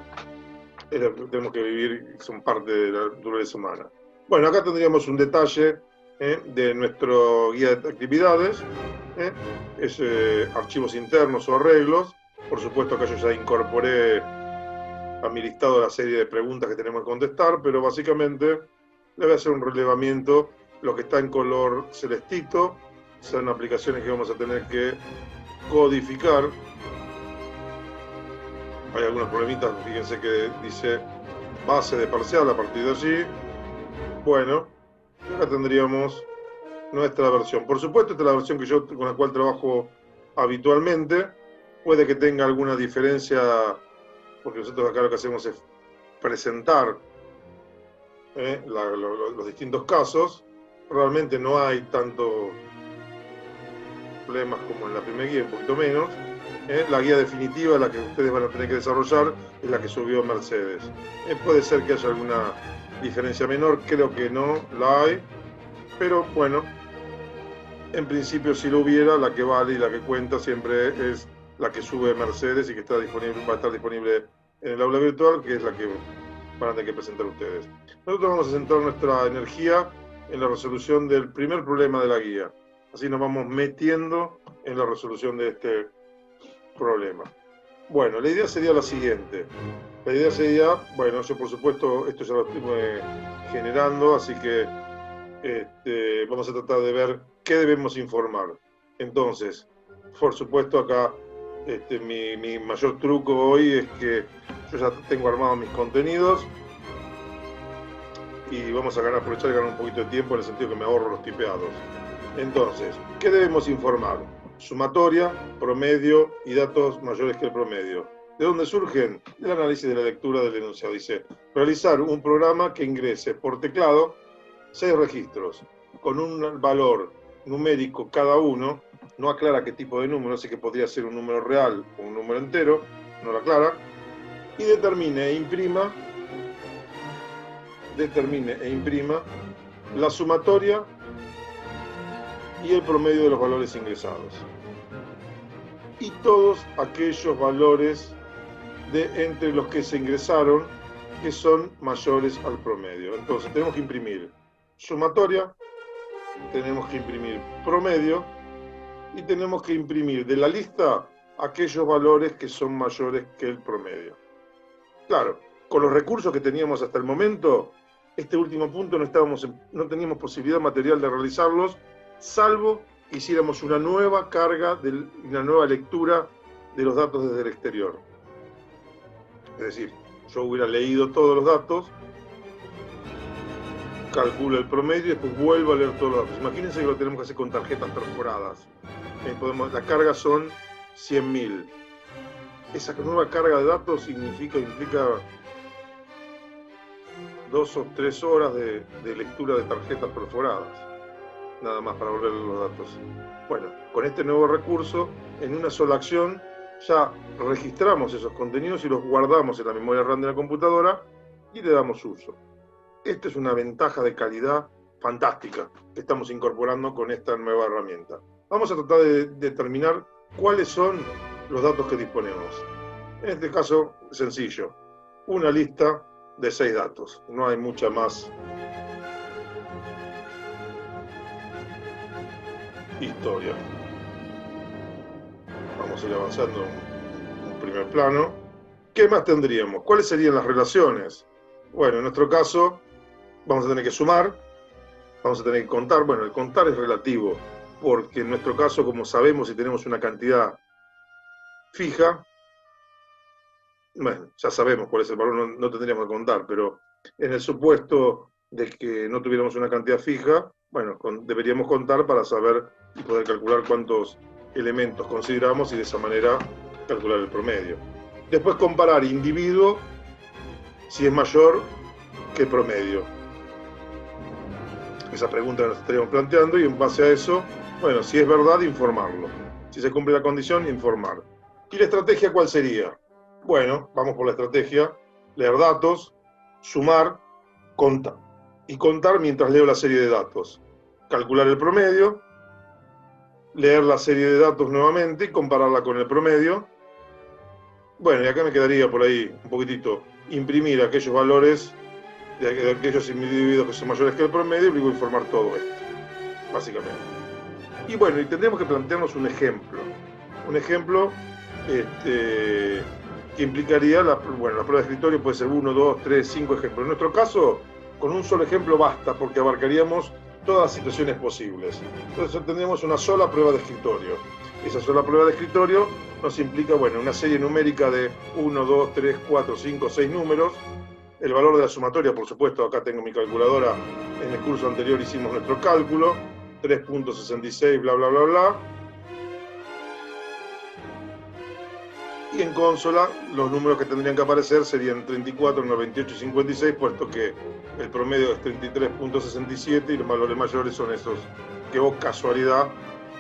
es lo que tenemos que vivir, son parte de la naturaleza humana. Bueno, acá tendríamos un detalle de nuestro guía de actividades. Es archivos internos o arreglos. Por supuesto que yo ya incorporé a mi listado la serie de preguntas que tenemos que contestar, pero básicamente le voy a hacer un relevamiento. Lo que está en color celestito son aplicaciones que vamos a tener que codificar. Hay algunos problemitas, fíjense que dice base de parcial a partir de allí. Bueno, acá tendríamos nuestra versión. Por supuesto, esta es la versión que yo, con la cual trabajo habitualmente. Puede que tenga alguna diferencia, porque nosotros acá lo que hacemos es presentar los distintos casos. Realmente no hay tanto problemas como en la primera guía, un poquito menos. La guía definitiva, la que ustedes van a tener que desarrollar, es la que subió Mercedes. Puede ser que haya alguna diferencia menor, creo que no la hay, pero bueno, en principio si lo hubiera, la que vale y la que cuenta siempre es la que sube Mercedes y que está disponible, va a estar disponible en el aula virtual, que es la que van a tener que presentar ustedes. Nosotros vamos a centrar nuestra energía en la resolución del primer problema de la guía. Así nos vamos metiendo en la resolución de este problema. Bueno, la idea sería la siguiente. La idea sería, bueno, yo por supuesto esto ya lo estoy generando, así que vamos a tratar de ver qué debemos informar. Entonces, por supuesto acá mi mayor truco hoy es que yo ya tengo armados mis contenidos y vamos a aprovechar y ganar un poquito de tiempo en el sentido que me ahorro los tipeados. Entonces, ¿qué debemos informar? Sumatoria, promedio y datos mayores que el promedio. ¿De dónde surgen? Del análisis de la lectura del enunciado. Dice, realizar un programa que ingrese por teclado 6 registros, con un valor numérico cada uno. No aclara qué tipo de número, así que podría ser un número real o un número entero, no lo aclara. Y determine e imprima la sumatoria y el promedio de los valores ingresados. Y todos aquellos valores de entre los que se ingresaron que son mayores al promedio. Entonces tenemos que imprimir sumatoria, tenemos que imprimir promedio y tenemos que imprimir de la lista aquellos valores que son mayores que el promedio. Claro, con los recursos que teníamos hasta el momento, este último punto no teníamos posibilidad material de realizarlos, salvo que hiciéramos una nueva carga, una nueva lectura de los datos desde el exterior. Es decir, yo hubiera leído todos los datos, calculo el promedio y después vuelvo a leer todos los datos. Imagínense que lo tenemos que hacer con tarjetas perforadas. la carga son 100.000. Esa nueva carga de datos implica 2 o 3 horas de lectura de tarjetas perforadas, nada más para volver los datos. Bueno, con este nuevo recurso, en una sola acción, ya registramos esos contenidos y los guardamos en la memoria RAM de la computadora y le damos uso. Esta es una ventaja de calidad fantástica que estamos incorporando con esta nueva herramienta. Vamos a tratar de determinar cuáles son los datos que disponemos. En este caso, sencillo, una lista de 6 datos, no hay mucha más historia. Vamos a ir avanzando un primer plano. ¿Qué más tendríamos? ¿Cuáles serían las relaciones? Bueno, en nuestro caso vamos a tener que sumar, vamos a tener que contar. Bueno, el contar es relativo, porque en nuestro caso, como sabemos, si tenemos una cantidad fija, bueno, ya sabemos cuál es el valor, no tendríamos que contar, pero en el supuesto de que no tuviéramos una cantidad fija, bueno, deberíamos contar para saber y poder calcular cuántos elementos consideramos y de esa manera calcular el promedio. Después comparar individuo si es mayor que el promedio. Esa pregunta nos estaríamos planteando y en base a eso, bueno, si es verdad, informarlo. Si se cumple la condición, informar. ¿Y la estrategia cuál sería? Bueno, vamos por la estrategia, leer datos, sumar, contar. Y contar mientras leo la serie de datos. Calcular el promedio, leer la serie de datos nuevamente y compararla con el promedio. Bueno, y acá me quedaría por ahí un poquitito, imprimir aquellos valores de aquellos individuos que son mayores que el promedio y luego informar todo esto, básicamente. Y bueno, y tendremos que plantearnos un ejemplo. Un ejemplo que implicaría, la prueba de escritorio puede ser 1, 2, 3, 5 ejemplos. En nuestro caso, con un solo ejemplo basta, porque abarcaríamos todas las situaciones posibles. Entonces tendremos una sola prueba de escritorio. Esa sola prueba de escritorio nos implica, bueno, una serie numérica de 1, 2, 3, 4, 5, 6 números. El valor de la sumatoria, por supuesto, acá tengo mi calculadora, en el curso anterior hicimos nuestro cálculo, 3.66, bla, bla, bla, bla. Y en consola, los números que tendrían que aparecer serían 34, 98 y 56, puesto que el promedio es 33.67 y los valores mayores son esos que, por casualidad,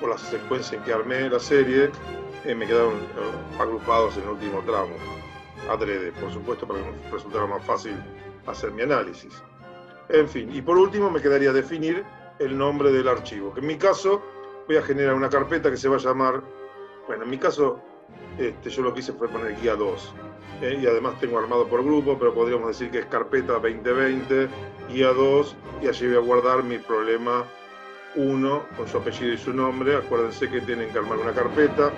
por la secuencia en que armé la serie, me quedaron agrupados en el último tramo. Adrede, por supuesto, para que nos resultara más fácil hacer mi análisis. En fin, y por último me quedaría definir el nombre del archivo, que en mi caso voy a generar una carpeta que se va a llamar, bueno, en mi caso yo lo que hice fue poner guía 2, y además tengo armado por grupo, pero podríamos decir que es carpeta 2020, guía 2, y allí voy a guardar mi problema 1 con su apellido y su nombre. Acuérdense que tienen que armar una carpeta,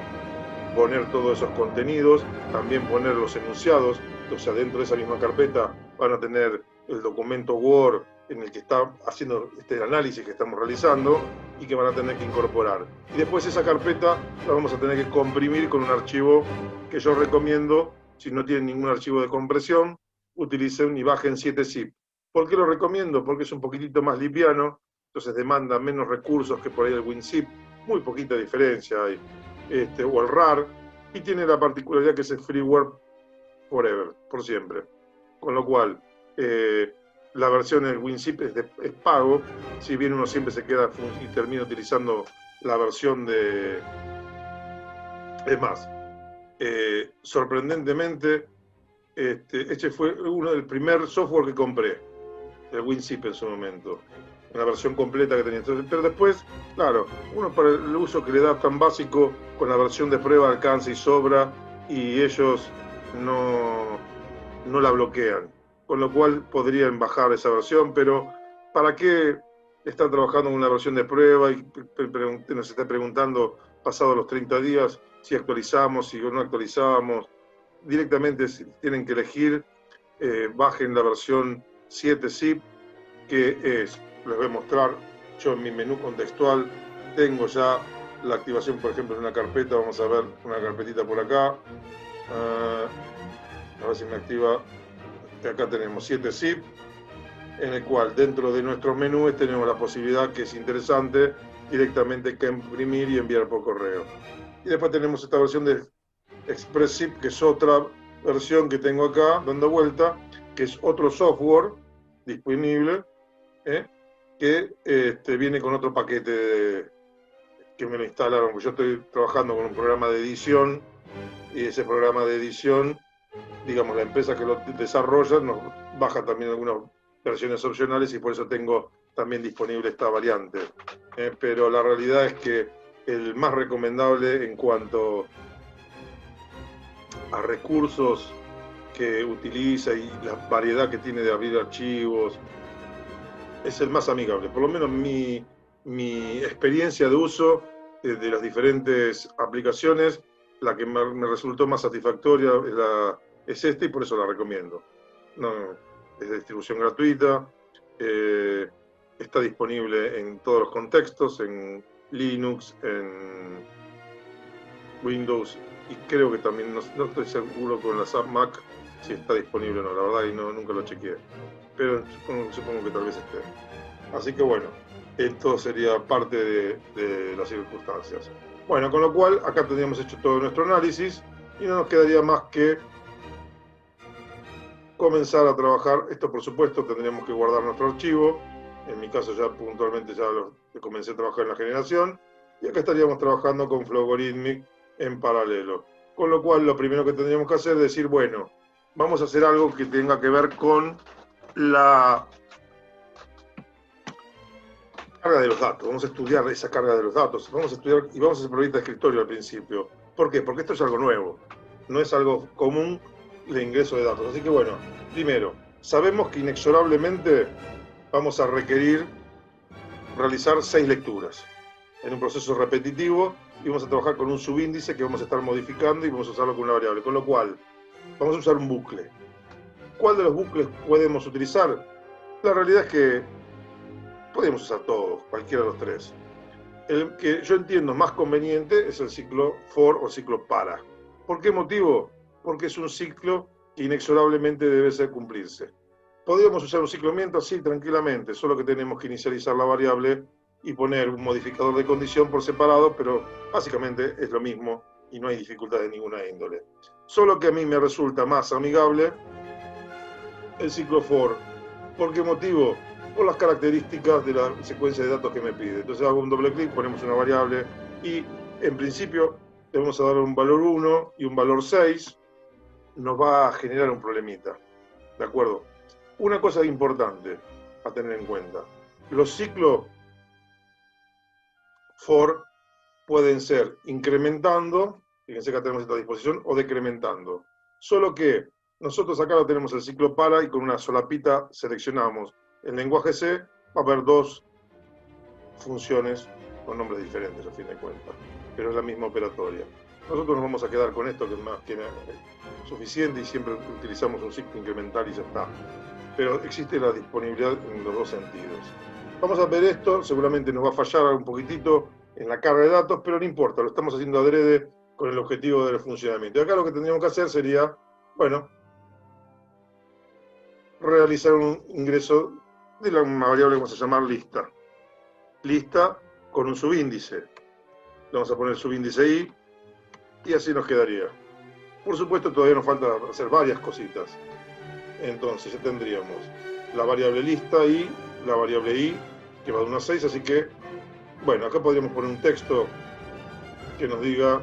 poner todos esos contenidos, también poner los enunciados, o sea, dentro de esa misma carpeta van a tener el documento Word en el que está haciendo este análisis que estamos realizando y que van a tener que incorporar. Y después esa carpeta la vamos a tener que comprimir con un archivo que yo recomiendo, si no tienen ningún archivo de compresión, utilicen y bajen 7-zip. ¿Por qué lo recomiendo? Porque es un poquitito más liviano, entonces demanda menos recursos que por ahí el WinZip, muy poquita diferencia hay. O el RAR, y tiene la particularidad que es el freeware forever, por siempre. Con lo cual, la versión del WinZip es pago, si bien uno siempre se queda y termina utilizando la versión de... Es más, sorprendentemente, este fue uno del primer software que compré, el WinZip en su momento. Una versión completa que tenía. Entonces, pero después, claro, uno para el uso que le da tan básico, con la versión de prueba alcanza y sobra, y ellos no la bloquean. Con lo cual podrían bajar esa versión, pero ¿para qué están trabajando en una versión de prueba y nos está preguntando, pasados los 30 días, si actualizamos, si no actualizamos? Directamente tienen que elegir, bajen la versión 7-zip, que es... Les voy a mostrar, yo en mi menú contextual tengo ya la activación, por ejemplo, en una carpeta. Vamos a ver una carpetita por acá, a ver si me activa. Acá tenemos 7-zip, en el cual dentro de nuestros menús tenemos la posibilidad, que es interesante, directamente que imprimir y enviar por correo. Y después tenemos esta versión de ExpressZip, que es otra versión que tengo acá dando vuelta, que es otro software disponible, que viene con otro paquete que me lo instalaron, porque yo estoy trabajando con un programa de edición, y ese programa de edición, digamos, la empresa que lo desarrolla nos baja también algunas versiones opcionales y por eso tengo también disponible esta variante. Pero la realidad es que el más recomendable en cuanto a recursos que utiliza y la variedad que tiene de abrir archivos, es el más amigable. Por lo menos mi experiencia de uso de las diferentes aplicaciones, la que me resultó más satisfactoria es esta y por eso la recomiendo. No, es de distribución gratuita, está disponible en todos los contextos, en Linux, en Windows y creo que también, no estoy seguro con las App Mac si está disponible o no, la verdad, y nunca lo chequeé, pero supongo que tal vez esté. Así que bueno, esto sería parte de las circunstancias. Bueno, con lo cual acá tendríamos hecho todo nuestro análisis y no nos quedaría más que comenzar a trabajar. Esto por supuesto tendríamos que guardar nuestro archivo. En mi caso ya puntualmente ya comencé a trabajar en la generación y acá estaríamos trabajando con Flowgorithmic en paralelo. Con lo cual lo primero que tendríamos que hacer es decir, bueno, vamos a hacer algo que tenga que ver con la carga de los datos. Vamos a estudiar esa carga de los datos. Vamos a estudiar y vamos a hacer proyectos de escritorio al principio. ¿Por qué? Porque esto es algo nuevo. No es algo común de ingreso de datos. Así que bueno, primero, sabemos que inexorablemente vamos a requerir realizar 6 lecturas en un proceso repetitivo y vamos a trabajar con un subíndice que vamos a estar modificando y vamos a usarlo con una variable. Con lo cual, vamos a usar un bucle. ¿Cuál de los bucles podemos utilizar? La realidad es que podemos usar todos, cualquiera de los tres. El que yo entiendo más conveniente es el ciclo for o ciclo para. ¿Por qué motivo? Porque es un ciclo que inexorablemente debe ser cumplirse. ¿Podríamos usar un ciclo mientras? Sí, tranquilamente, solo que tenemos que inicializar la variable y poner un modificador de condición por separado, pero básicamente es lo mismo y no hay dificultad de ninguna índole. Solo que a mí me resulta más amigable el ciclo for. ¿Por qué motivo? Por las características de la secuencia de datos que me pide. Entonces hago un doble clic, ponemos una variable y en principio le vamos a dar un valor 1 y un valor 6. Nos va a generar un problemita. ¿De acuerdo? Una cosa importante a tener en cuenta. Los ciclos for pueden ser incrementando, fíjense que tenemos esta disposición, o decrementando. Solo que nosotros acá lo tenemos el ciclo para y con una solapita seleccionamos. En lenguaje C va a haber 2 funciones con nombres diferentes a fin de cuentas, pero es la misma operatoria. Nosotros nos vamos a quedar con esto que es más que suficiente y siempre utilizamos un ciclo incremental y ya está. Pero existe la disponibilidad en los dos sentidos. Vamos a ver esto, seguramente nos va a fallar un poquitito en la carga de datos, pero no importa, lo estamos haciendo adrede con el objetivo del funcionamiento. Y acá lo que tendríamos que hacer sería, bueno, realizar un ingreso de una variable que vamos a llamar lista. Lista con un subíndice. Le vamos a poner subíndice i y así nos quedaría. Por supuesto, todavía nos falta hacer varias cositas. Entonces ya tendríamos la variable lista y la variable i, que va de 1 a 6, así que, bueno, acá podríamos poner un texto que nos diga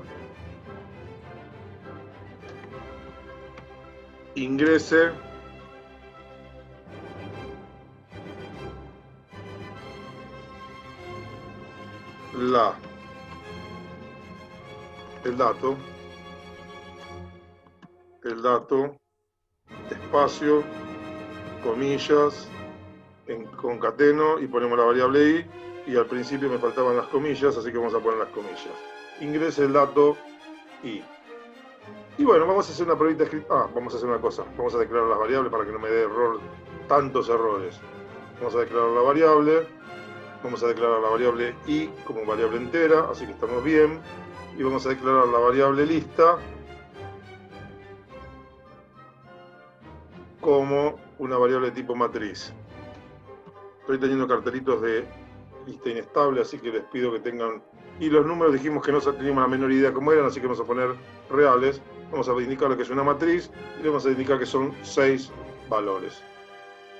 ingrese el dato, espacio, comillas, concateno y ponemos la variable i y al principio me faltaban las comillas, así que vamos a poner las comillas. Ingrese el dato i. Y bueno, vamos a hacer una pruebita escrita. Vamos a hacer una cosa. Vamos a declarar las variables para que no me dé error, tantos errores. Vamos a declarar la variable. Vamos a declarar la variable i como variable entera, así que estamos bien. Y vamos a declarar la variable lista como una variable de tipo matriz. Estoy teniendo cartelitos de lista inestable, así que les pido que tengan... Y los números dijimos que no teníamos la menor idea cómo eran, así que vamos a poner reales. Vamos a indicar lo que es una matriz y le vamos a indicar que son 6 valores.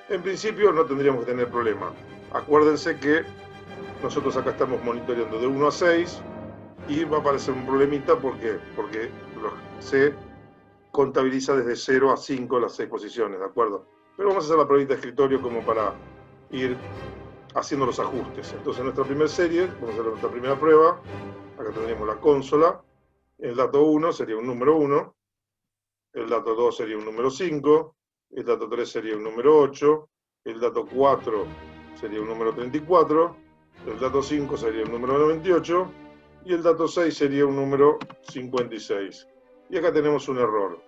En principio no tendríamos que tener problema. Acuérdense que nosotros acá estamos monitoreando de 1 a 6 y va a aparecer un problemita. ¿Por qué? Porque se contabiliza desde 0 a 5 las 6 posiciones, ¿de acuerdo? Pero vamos a hacer la pruebita de escritorio como para ir haciendo los ajustes. Entonces en nuestra primera serie, vamos a hacer nuestra primera prueba. Acá tendríamos la consola. El dato 1 sería un número 1. El dato 2 sería un número 5. El dato 3 sería un número 8. El dato 4 sería un número 34. El dato 5 sería un número 98. Y el dato 6 sería un número 56. Y acá tenemos un error.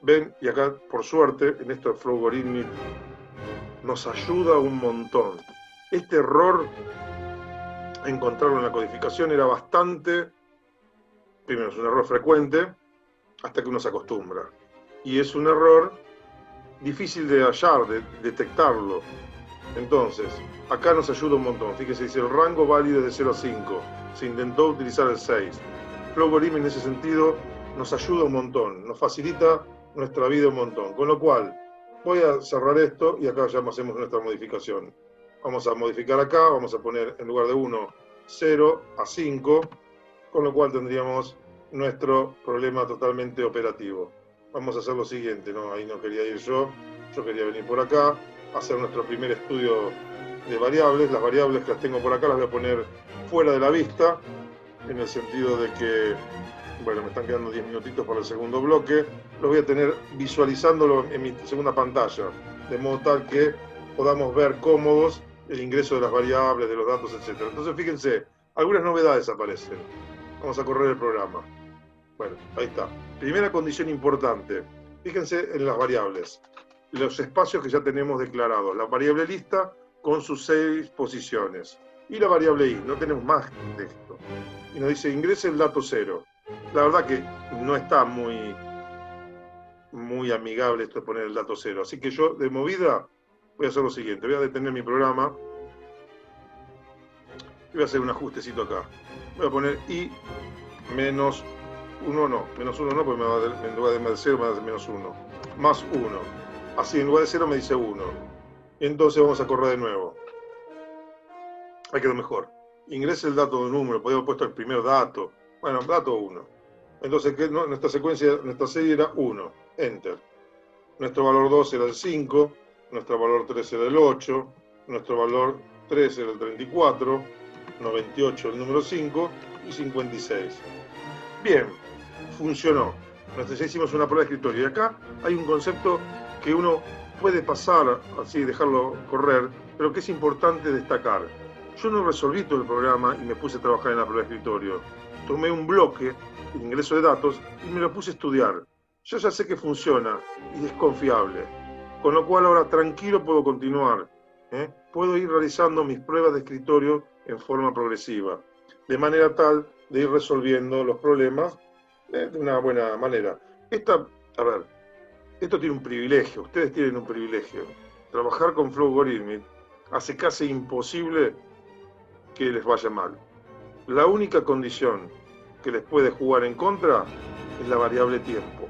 ¿Ven? Y acá, por suerte, en esto de Flowgorithmic nos ayuda un montón. Este error, encontrarlo en la codificación, era bastante... Primero, es un error frecuente, hasta que uno se acostumbra. Y es un error difícil de hallar, de detectarlo. Entonces, acá nos ayuda un montón. Fíjense, dice el rango válido es de 0 a 5. Se intentó utilizar el 6. Flowgorithmic en ese sentido nos ayuda un montón, nos facilita nuestra vida un montón. Con lo cual, voy a cerrar esto y acá ya hacemos nuestra modificación. Vamos a modificar acá, vamos a poner en lugar de 1, 0 a 5, con lo cual tendríamos nuestro problema totalmente operativo. Vamos a hacer lo siguiente, ¿no? Ahí no quería ir yo quería venir por acá, hacer nuestro primer estudio de variables. Las variables que las tengo por acá las voy a poner fuera de la vista, en el sentido de que, bueno, me están quedando 10 minutitos para el segundo bloque. Los voy a tener visualizándolo en mi segunda pantalla, de modo tal que podamos ver cómodos el ingreso de las variables, de los datos, etc. Entonces, fíjense, algunas novedades aparecen. Vamos a correr el programa. Bueno, ahí está. Primera condición importante. Fíjense en las variables. Los espacios que ya tenemos declarados. La variable lista con sus 6 posiciones. Y la variable i. No tenemos más texto. Y nos dice ingrese el dato 0. La verdad que no está muy amigable esto de poner el dato 0. Así que yo, de movida, voy a hacer lo siguiente. Voy a detener mi programa. Y voy a hacer un ajustecito acá. Voy a poner i menos 1 no. Menos 1 no, porque en lugar de 0 me va a dar menos 1. Más 1. Así, en lugar de 0 me dice 1. Entonces vamos a correr de nuevo. Ahí quedó mejor. Ingrese el dato de un número. Podría haber puesto el primer dato. Bueno, dato 1. Entonces, nuestra secuencia, nuestra serie era 1. Enter. Nuestro valor 2 era el 5. Nuestro valor 3 era el 8. Nuestro valor 3 era el 34. 98 el número 5. Y 56. Bien. Funcionó. Nosotros ya hicimos una prueba de escritorio. Y acá hay un concepto que uno puede pasar, así dejarlo correr, pero que es importante destacar. Yo no resolví todo el programa y me puse a trabajar en la prueba de escritorio. Tomé un bloque, el ingreso de datos, y me lo puse a estudiar. Yo ya sé que funciona y es confiable. Con lo cual ahora tranquilo puedo continuar. Puedo ir realizando mis pruebas de escritorio en forma progresiva, de manera tal de ir resolviendo los problemas de una buena manera. Esto tiene un privilegio, ustedes tienen un privilegio. Trabajar con Flowgorithmic hace casi imposible que les vaya mal. La única condición que les puede jugar en contra es la variable tiempo.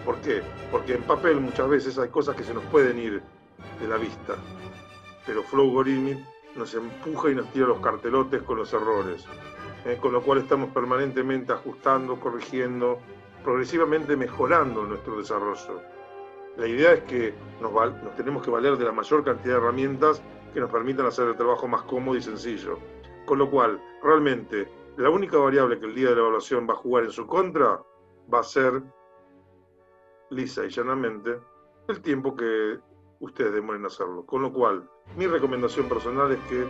¿Por qué? Porque en papel muchas veces hay cosas que se nos pueden ir de la vista, pero Flowgorithmic nos empuja y nos tira los cartelotes con los errores, con lo cual estamos permanentemente ajustando, corrigiendo, progresivamente mejorando nuestro desarrollo. La idea es que nos tenemos que valer de la mayor cantidad de herramientas que nos permitan hacer el trabajo más cómodo y sencillo. Con lo cual, realmente, la única variable que el día de la evaluación va a jugar en su contra va a ser, lisa y llanamente, el tiempo que ustedes demoren en hacerlo. Con lo cual, mi recomendación personal es que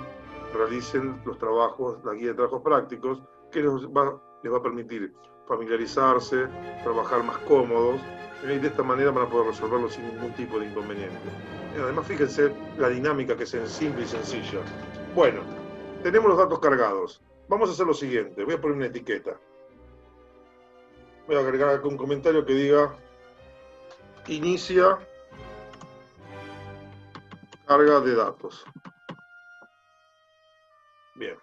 realicen los trabajos, la guía de trabajos prácticos, que les va a permitir familiarizarse, trabajar más cómodos, y de esta manera van a poder resolverlo sin ningún tipo de inconveniente. Además, fíjense la dinámica que es simple y sencilla. Bueno, tenemos los datos cargados. Vamos a hacer lo siguiente. Voy a poner una etiqueta. Voy a agregar acá un comentario que diga inicia carga de datos. Bien.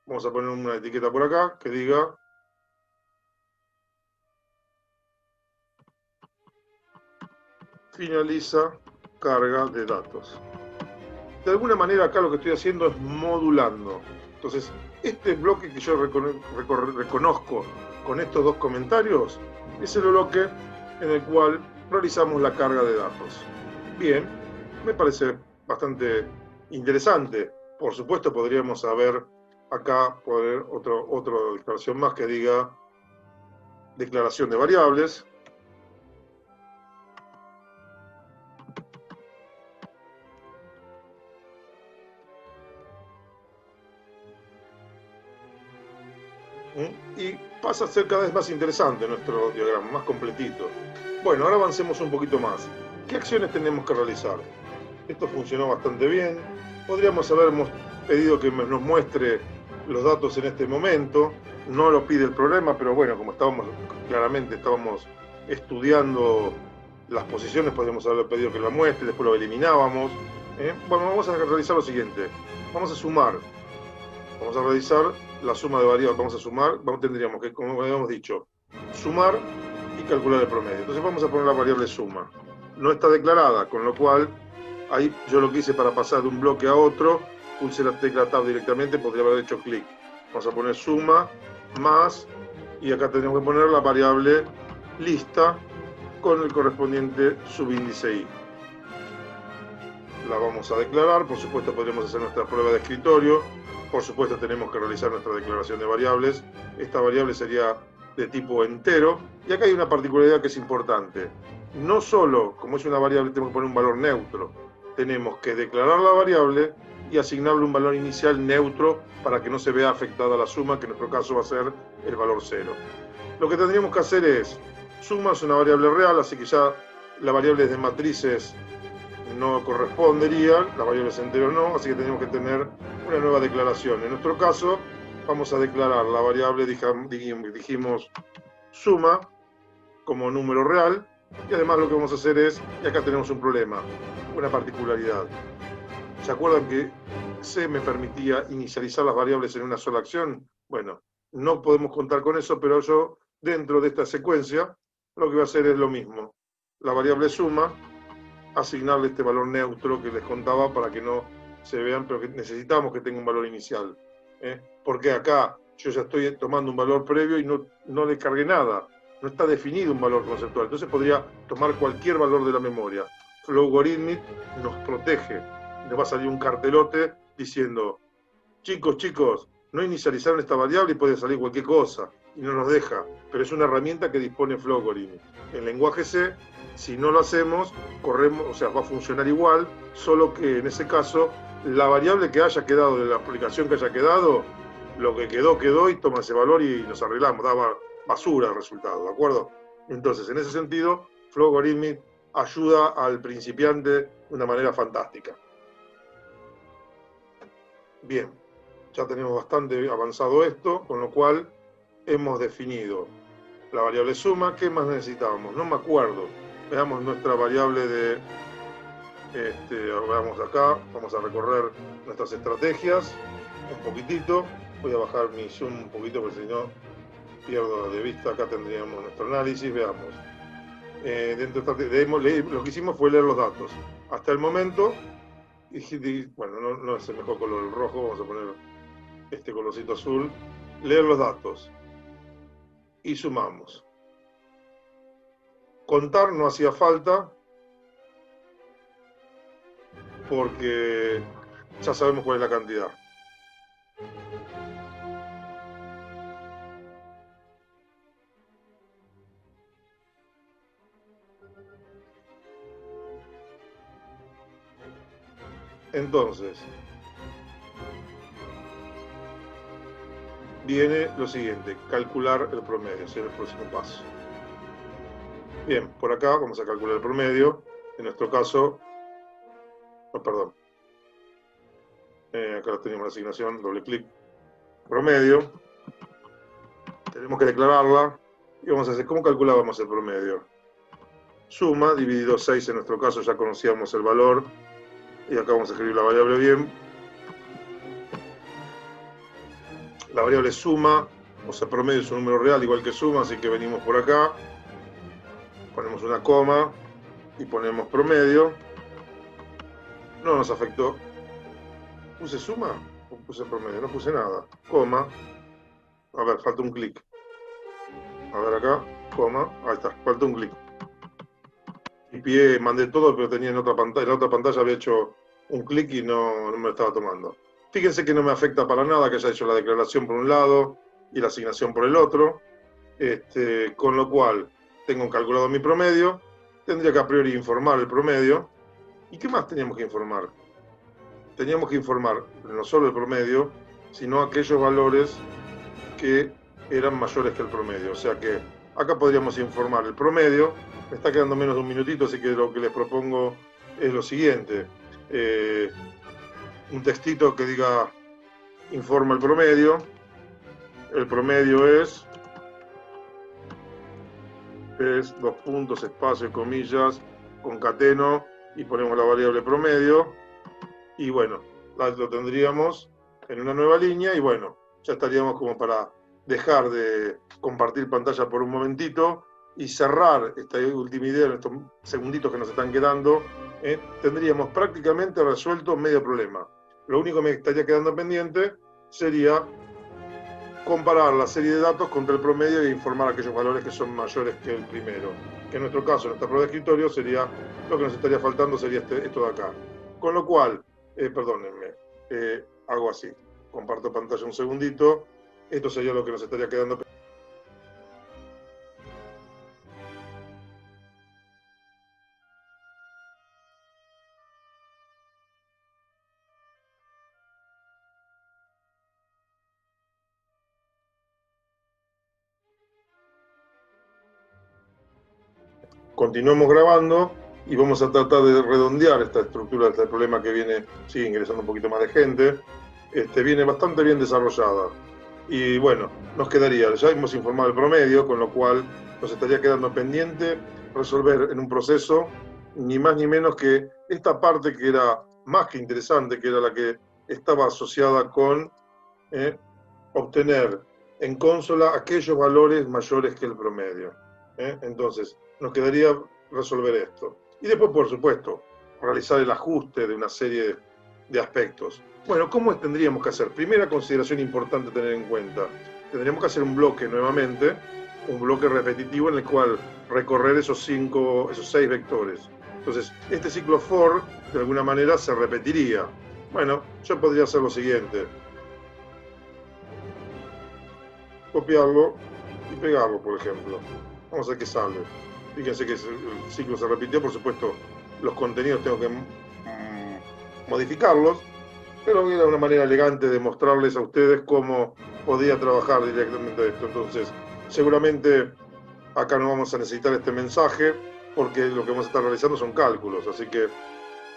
Vamos a poner una etiqueta por acá que diga finaliza carga de datos. De alguna manera acá lo que estoy haciendo es modulando. Entonces, este bloque que yo reconozco con estos dos comentarios es el bloque en el cual realizamos la carga de datos. Bien, me parece bastante interesante. Por supuesto, podríamos saber acá poner otra declaración más que diga declaración de variables. Y pasa a ser cada vez más interesante nuestro diagrama, más completito. Bueno, ahora avancemos un poquito más. ¿Qué acciones tenemos que realizar? Esto funcionó bastante bien. Podríamos habernos pedido que nos muestre los datos en este momento. No lo pide el programa, pero bueno, como claramente estábamos estudiando las posiciones, podríamos haberle pedido que la muestre, después lo eliminábamos. Bueno, vamos a realizar lo siguiente. Vamos a sumar. Vamos a realizar la suma de variables, vamos a sumar, tendríamos que, como habíamos dicho, sumar y calcular el promedio. Entonces vamos a poner la variable suma. No está declarada, con lo cual, ahí yo lo que hice para pasar de un bloque a otro, pulse la tecla Tab directamente, podría haber hecho clic. Vamos a poner suma, más, y acá tenemos que poner la variable lista con el correspondiente subíndice i. La vamos a declarar, por supuesto podremos hacer nuestra prueba de escritorio. Por supuesto tenemos que realizar nuestra declaración de variables. Esta variable sería de tipo entero. Y acá hay una particularidad que es importante. No solo, como es una variable, tenemos que poner un valor neutro. Tenemos que declarar la variable y asignarle un valor inicial neutro para que no se vea afectada la suma, que en nuestro caso va a ser el valor 0. Lo que tendríamos que hacer es, suma es una variable real, así que ya la variable de matrices no correspondería, las variables enteros no, así que tenemos que tener una nueva declaración. En nuestro caso, vamos a declarar la variable, dijimos, suma, como número real, y además lo que vamos a hacer es, y acá tenemos un problema, una particularidad. ¿Se acuerdan que C me permitía inicializar las variables en una sola acción? Bueno, no podemos contar con eso, pero yo, dentro de esta secuencia, lo que voy a hacer es lo mismo. La variable suma, asignarle este valor neutro que les contaba para que no se vean, pero que necesitamos que tenga un valor inicial. Porque acá yo ya estoy tomando un valor previo y no le cargué nada. No está definido un valor conceptual. Entonces podría tomar cualquier valor de la memoria. Flowgorithmic nos protege. Nos va a salir un cartelote diciendo, chicos, no inicializaron esta variable y puede salir cualquier cosa. Y no nos deja. Pero es una herramienta que dispone Flowgorithmic. En lenguaje C, si no lo hacemos, corremos, o sea, va a funcionar igual, solo que en ese caso, la variable que haya quedado, de la aplicación que haya quedado, lo que quedó y toma ese valor y nos arreglamos, daba basura el resultado, ¿de acuerdo? Entonces, en ese sentido, Flowgorithmic ayuda al principiante de una manera fantástica. Bien, ya tenemos bastante avanzado esto, con lo cual hemos definido la variable suma. ¿Qué más necesitábamos? No me acuerdo. Veamos nuestra variable de... veamos acá, vamos a recorrer nuestras estrategias un poquitito. Voy a bajar mi zoom un poquito porque si no pierdo de vista. Acá tendríamos nuestro análisis, veamos. Dentro de lo que hicimos fue leer los datos. Hasta el momento, bueno, no es el mejor color el rojo, vamos a poner este colorcito azul. Leer los datos. Y sumamos. Contar no hacía falta porque ya sabemos cuál es la cantidad. Entonces, viene lo siguiente, calcular el promedio, ese es el próximo paso. Bien, por acá vamos a calcular el promedio. En nuestro caso, perdón. Acá tenemos la asignación, doble clic, promedio. Tenemos que declararla y vamos a hacer, ¿cómo calculábamos el promedio? Suma, dividido 6 en nuestro caso, ya conocíamos el valor. Y acá vamos a escribir la variable bien. La variable suma, o sea, promedio es un número real igual que suma, así que venimos por acá, ponemos una coma y ponemos promedio. No nos afectó. ¿Puse suma o puse promedio? No puse nada. Coma. A ver, falta un clic. A ver acá, coma. Ahí está, falta un clic. Y pie, mandé todo, pero tenía en otra pantalla. En la otra pantalla había hecho un clic y no me lo estaba tomando. Fíjense que no me afecta para nada que haya hecho la declaración por un lado y la asignación por el otro. Con lo cual, tengo calculado mi promedio. Tendría que a priori informar el promedio. ¿Y qué más teníamos que informar? Teníamos que informar no solo el promedio, sino aquellos valores que eran mayores que el promedio. O sea que acá podríamos informar el promedio. Me está quedando menos de un minutito, así que lo que les propongo es lo siguiente. Un textito que diga informa el promedio. El promedio es dos puntos, espacio, comillas, concateno y ponemos la variable promedio. Y bueno, lo tendríamos en una nueva línea y bueno, ya estaríamos como para dejar de compartir pantalla por un momentito y cerrar esta última idea en estos segunditos que nos están quedando. Tendríamos prácticamente resuelto medio problema. Lo único que me estaría quedando pendiente sería comparar la serie de datos contra el promedio e informar aquellos valores que son mayores que el primero. Que en nuestro caso, en nuestra prueba de escritorio, sería lo que nos estaría faltando sería esto de acá. Con lo cual, perdónenme, hago así. Comparto pantalla un segundito. Esto sería lo que nos estaría quedando. Continuamos grabando y vamos a tratar de redondear esta estructura, este problema que viene, sigue ingresando un poquito más de gente, viene bastante bien desarrollada. Y bueno, nos quedaría, ya hemos informado el promedio, con lo cual nos estaría quedando pendiente resolver en un proceso ni más ni menos que esta parte que era más que interesante, que era la que estaba asociada con obtener en consola aquellos valores mayores que el promedio. Entonces, nos quedaría resolver esto. Y después, por supuesto, realizar el ajuste de una serie de aspectos. Bueno, ¿cómo tendríamos que hacer? Primera consideración importante a tener en cuenta. Tendríamos que hacer un bloque nuevamente, un bloque repetitivo en el cual recorrer esos 6 vectores. Entonces, este ciclo for, de alguna manera, se repetiría. Bueno, yo podría hacer lo siguiente. Copiarlo y pegarlo, por ejemplo. Vamos a ver qué sale. Fíjense que el ciclo se repitió, por supuesto, los contenidos tengo que modificarlos, pero era una manera elegante de mostrarles a ustedes cómo podía trabajar directamente esto. Entonces, seguramente acá no vamos a necesitar este mensaje, porque lo que vamos a estar realizando son cálculos, así que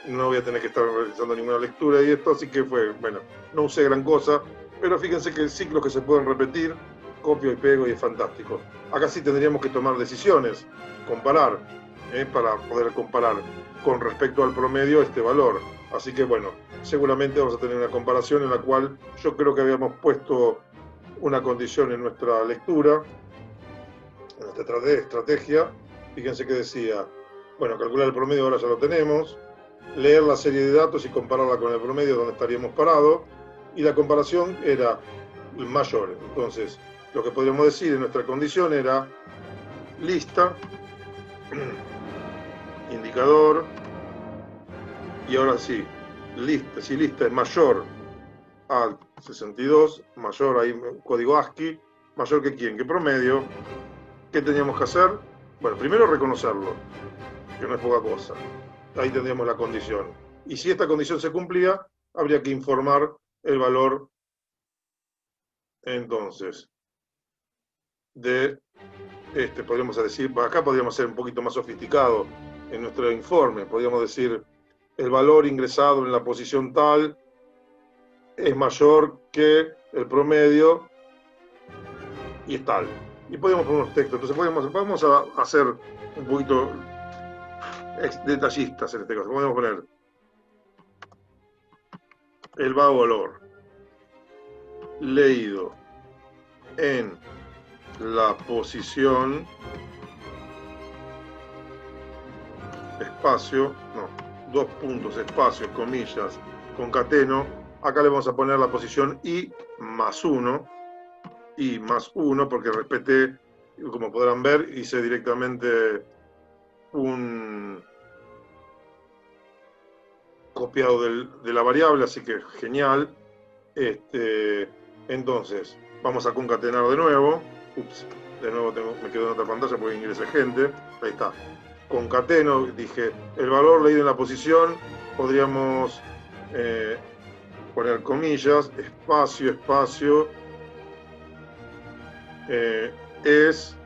no voy a tener que estar realizando ninguna lectura y esto, así que bueno, no usé gran cosa, pero fíjense que ciclos que se pueden repetir, copio y pego y es fantástico. Acá sí tendríamos que tomar decisiones, comparar, para poder comparar con respecto al promedio este valor. Así que bueno, seguramente vamos a tener una comparación en la cual yo creo que habíamos puesto una condición en nuestra lectura, en nuestra estrategia. Fíjense que decía, bueno, calcular el promedio ahora ya lo tenemos, leer la serie de datos y compararla con el promedio donde estaríamos parados, y la comparación era mayor. Entonces, lo que podríamos decir en nuestra condición era lista, indicador, y ahora sí, lista, si lista es mayor al 62, mayor ahí código ASCII, mayor que quién, que promedio, ¿qué teníamos que hacer? Bueno, primero reconocerlo, que no es poca cosa. Ahí tendríamos la condición. Y si esta condición se cumplía, habría que informar el valor, entonces, de podríamos decir, acá podríamos ser un poquito más sofisticado en nuestro informe, podríamos decir, el valor ingresado en la posición tal es mayor que el promedio y es tal. Y podemos poner unos textos, entonces vamos a hacer un poquito detallistas en este caso. Podemos poner el valor leído en la posición, espacio, no, 2 puntos, espacio, comillas, concateno. Acá le vamos a poner la posición I más 1, porque respeté, como podrán ver, hice directamente un copiado de la variable, así que genial. Entonces, vamos a concatenar de nuevo. Ups, de nuevo me quedo en otra pantalla porque ingresa gente. Ahí está. Concateno, dije, el valor leído en la posición, podríamos poner comillas, espacio, espacio, es,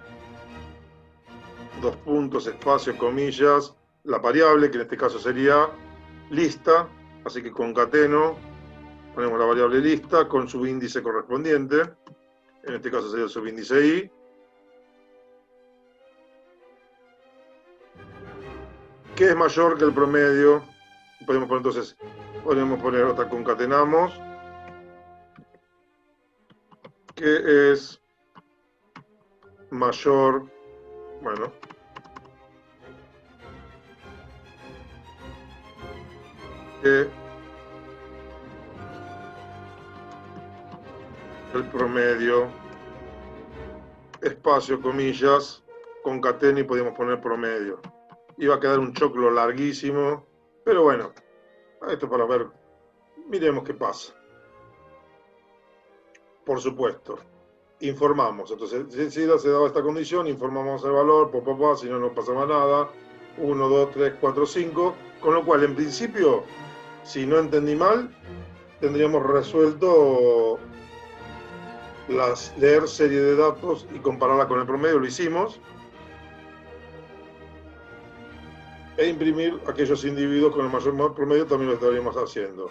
2 puntos, espacio, comillas, la variable, que en este caso sería lista, así que concateno, ponemos la variable lista con su índice correspondiente, en este caso sería el subíndice I, que es mayor que el promedio. Podemos poner entonces, otra, concatenamos, que es mayor, bueno, que el promedio, espacio, comillas, concateno y podemos poner promedio. Iba a quedar un choclo larguísimo, pero bueno, esto para ver, miremos qué pasa. Por supuesto, informamos. Entonces, si se daba esta condición, informamos el valor, si no, no pasaba nada. 1, 2, 3, 4, 5. Con lo cual, en principio, si no entendí mal, tendríamos resuelto leer serie de datos y compararla con el promedio. Lo hicimos. E imprimir aquellos individuos con el mayor promedio también lo estaríamos haciendo.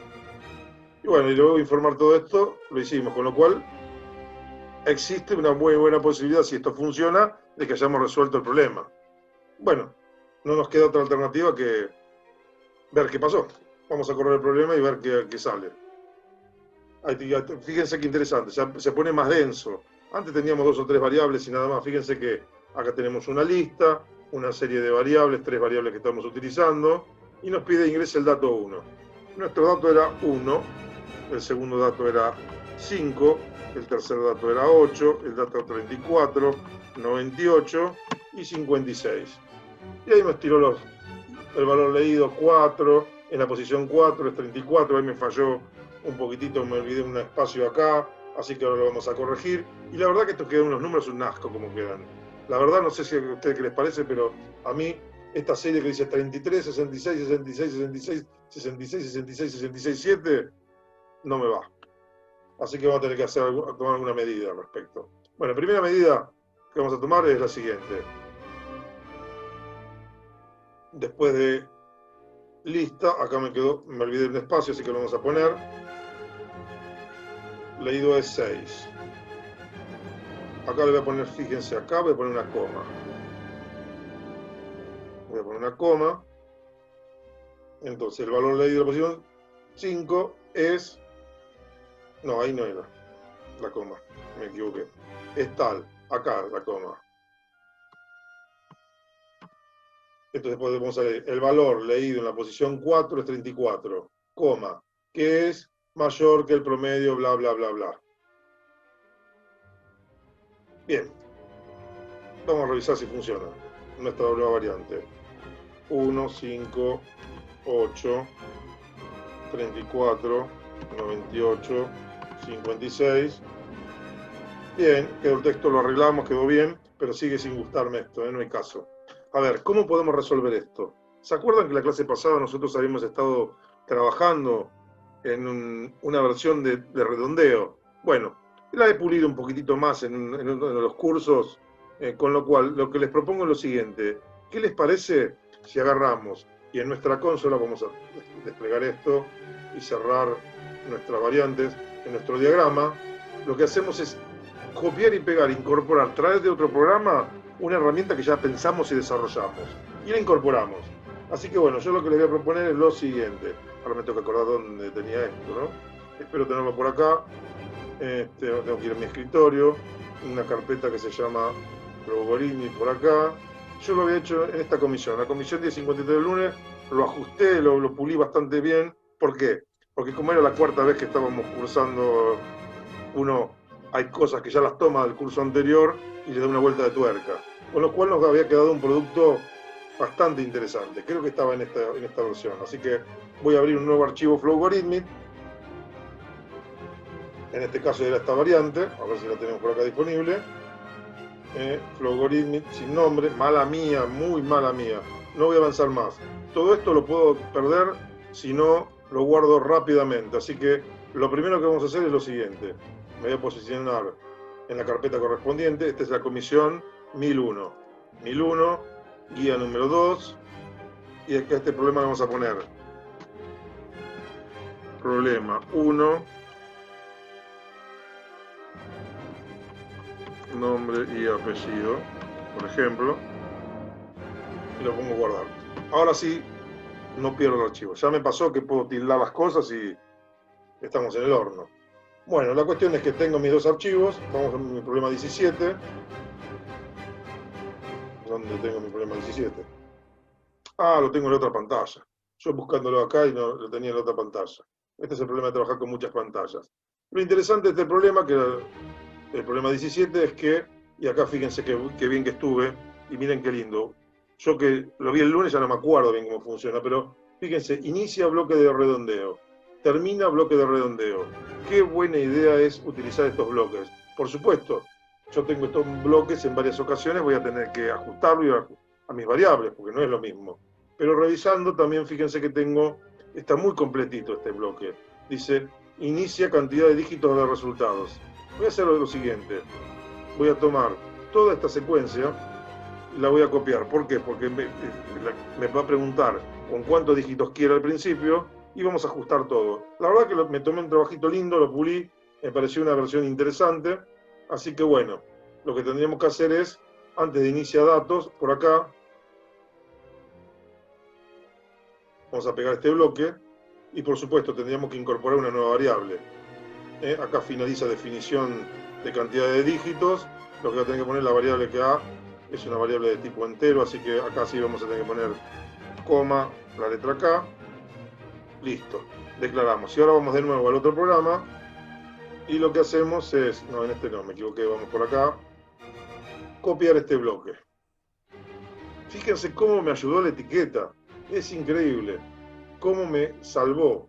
Y bueno, y luego informar todo esto, lo hicimos, con lo cual existe una muy buena posibilidad, si esto funciona, de que hayamos resuelto el problema. Bueno, no nos queda otra alternativa que ver qué pasó. Vamos a correr el problema y ver qué sale. Fíjense qué interesante, se pone más denso. Antes teníamos 2 o 3 variables y nada más. Fíjense que acá tenemos una lista, una serie de variables, 3 variables que estamos utilizando, y nos pide ingrese el dato 1. Nuestro dato era 1, el segundo dato era 5, el tercer dato era 8, el dato 34, 98 y 56. Y ahí nos tiró el valor leído 4, en la posición 4 es 34, ahí me falló un poquitito, me olvidé un espacio acá, así que ahora lo vamos a corregir. Y la verdad que estos quedan unos números un asco como quedan. La verdad no sé si a ustedes qué les parece, pero a mí esta serie que dice 33, 66, 66, 66, 66, 66, 66, 7, no me va. Así que vamos a tener que tomar alguna medida al respecto. Bueno, la primera medida que vamos a tomar es la siguiente. Después de lista, acá me olvidé de un espacio, así que lo vamos a poner. Leído es 6. Acá le voy a poner, fíjense acá, voy a poner una coma. Voy a poner una coma. Entonces el valor leído de la posición 5 es... No, ahí no era la coma, me equivoqué. Es tal, acá la coma. Entonces podemos saber, el valor leído en la posición 4 es 34, coma, que es mayor que el promedio, bla, bla, bla, bla. Bien, vamos a revisar si funciona nuestra nueva variante. 1, 5, 8, 34, 98, 56. Bien, quedó el texto, lo arreglamos, quedó bien, pero sigue sin gustarme esto, no hay caso. A ver, ¿cómo podemos resolver esto? ¿Se acuerdan que la clase pasada nosotros habíamos estado trabajando en una versión de redondeo? Bueno, la he pulido un poquitito más en los cursos, con lo cual lo que les propongo es lo siguiente. ¿Qué les parece si agarramos y en nuestra consola vamos a desplegar esto y cerrar nuestras variantes en nuestro diagrama? Lo que hacemos es copiar y pegar, incorporar, traer de otro programa una herramienta que ya pensamos y desarrollamos y la incorporamos. Así que bueno, yo lo que les voy a proponer es lo siguiente. Ahora me tengo que acordar dónde tenía esto, ¿no? Espero tenerlo por acá. Tengo que ir a mi escritorio. una carpeta que se llama Logaritmi por acá. Yo lo había hecho en esta comisión, la comisión 1053 del lunes, lo ajusté, lo pulí bastante bien. ¿Por qué? Porque como era la cuarta vez que estábamos cursando, hay cosas que ya las toma del curso anterior y le da una vuelta de tuerca. Con lo cual nos había quedado un producto bastante interesante. Creo que estaba en esta versión. Así que voy a abrir un nuevo archivo Flowgoritmic. En este caso era esta variante, a ver si la tenemos por acá disponible. Flowgoritmic sin nombre, mala mía, muy mala mía. No voy a avanzar más. Todo esto lo puedo perder si no lo guardo rápidamente. Así que lo primero que vamos a hacer es lo siguiente. Me voy a posicionar en la carpeta correspondiente. Esta es la comisión 1001. 1001, guía número 2. Y acá este problema le vamos a poner problema 1. Nombre y apellido, por ejemplo, y lo pongo a guardar. Ahora sí, no pierdo el archivo. Ya me pasó que puedo tildar las cosas y estamos en el horno. Bueno, la cuestión es que tengo mis dos archivos. Vamos a mi problema 17. ¿Dónde tengo mi problema 17? Ah, lo tengo en la otra pantalla. Yo buscándolo acá y no lo tenía en la otra pantalla. Este es el problema de trabajar con muchas pantallas. Lo interesante de este problema, que el problema 17 es que, y acá fíjense qué bien que estuve, y miren qué lindo. Yo que lo vi el lunes ya no me acuerdo bien cómo funciona, pero fíjense, inicia bloque de redondeo, termina bloque de redondeo. Qué buena idea es utilizar estos bloques. Por supuesto, yo tengo estos bloques en varias ocasiones, voy a tener que ajustarlo a mis variables, porque no es lo mismo. Pero revisando también fíjense que está muy completito este bloque. Dice, inicia cantidad de dígitos de resultados. Voy a hacer lo siguiente. Voy a tomar toda esta secuencia y la voy a copiar. ¿Por qué? Porque me va a preguntar con cuántos dígitos quiere al principio y vamos a ajustar todo. La verdad que me tomé un trabajito lindo, lo pulí, me pareció una versión interesante. Así que bueno, lo que tendríamos que hacer es, antes de iniciar datos, por acá, vamos a pegar este bloque y por supuesto tendríamos que incorporar una nueva variable. Acá finaliza definición de cantidad de dígitos. Lo que va a tener que poner la variable que A es una variable de tipo entero, así que acá sí vamos a tener que poner coma, la letra K. Listo, declaramos. Y ahora vamos de nuevo al otro programa y lo que hacemos es, no, en este no, me equivoqué, vamos por acá, copiar este bloque. Fíjense cómo me ayudó la etiqueta, es increíble, cómo me salvó.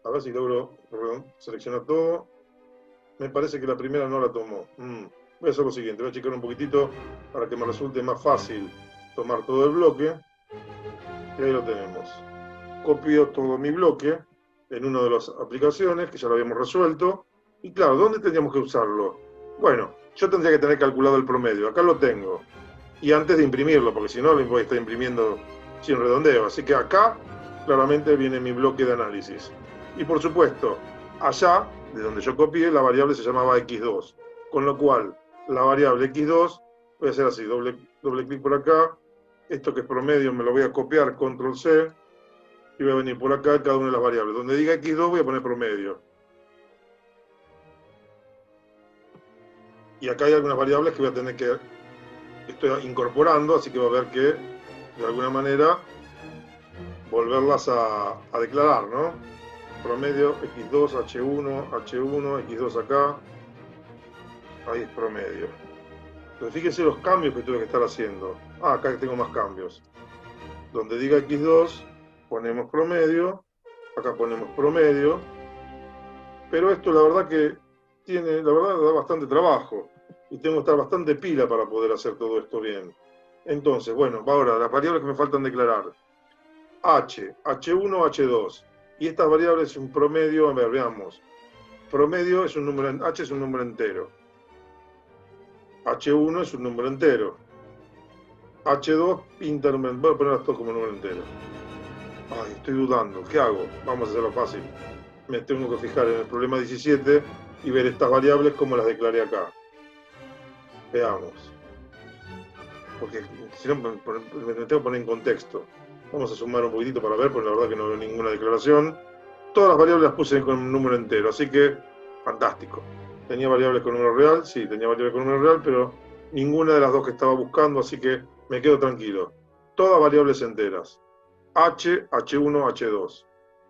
A ver si logro seleccionar todo. Me parece que la primera no la tomó. Voy a hacer lo siguiente, voy a checar un poquitito para que me resulte más fácil tomar todo el bloque. Y ahí lo tenemos. Copio todo mi bloque en una de las aplicaciones, que ya lo habíamos resuelto. Y claro, ¿dónde tendríamos que usarlo? Bueno, yo tendría que tener calculado el promedio. Acá lo tengo. Y antes de imprimirlo, porque si no lo voy a estar imprimiendo sin redondeo. Así que acá claramente viene mi bloque de análisis. Y por supuesto, allá, de donde yo copié, la variable se llamaba x2. Con lo cual, la variable x2, voy a hacer así, doble clic por acá. Esto que es promedio me lo voy a copiar, control C. Y voy a venir por acá cada una de las variables. Donde diga x2 voy a poner promedio. Y acá hay algunas variables que voy a tener que... Estoy incorporando, así que va a haber que, de alguna manera, volverlas a declarar, ¿no? Promedio, x2, h1, h1, x2 acá. Ahí es promedio. Entonces fíjense los cambios que tuve que estar haciendo. Ah, acá tengo más cambios. Donde diga x2, ponemos promedio. Acá ponemos promedio. Pero esto la verdad que da bastante trabajo. Y tengo que estar bastante pila para poder hacer todo esto bien. Entonces, bueno, ahora las variables que me faltan declarar. H, H1, H2. Y estas variables es un promedio, a ver, veamos. Promedio es un número, H es un número entero. H1 es un número entero. H2 pinta número entero. Voy a ponerlas todas como número entero. Ay, estoy dudando. ¿Qué hago? Vamos a hacerlo fácil. Me tengo que fijar en el problema 17 y ver estas variables como las declaré acá. Veamos. Porque si no me tengo que poner en contexto. Vamos a sumar un poquitito para ver, porque la verdad que no veo ninguna declaración. Todas las variables las puse con un número entero, así que fantástico. ¿Tenía variables con número real? Sí, tenía variables con número real, pero ninguna de las dos que estaba buscando, así que me quedo tranquilo. Todas variables enteras. H, H1, H2.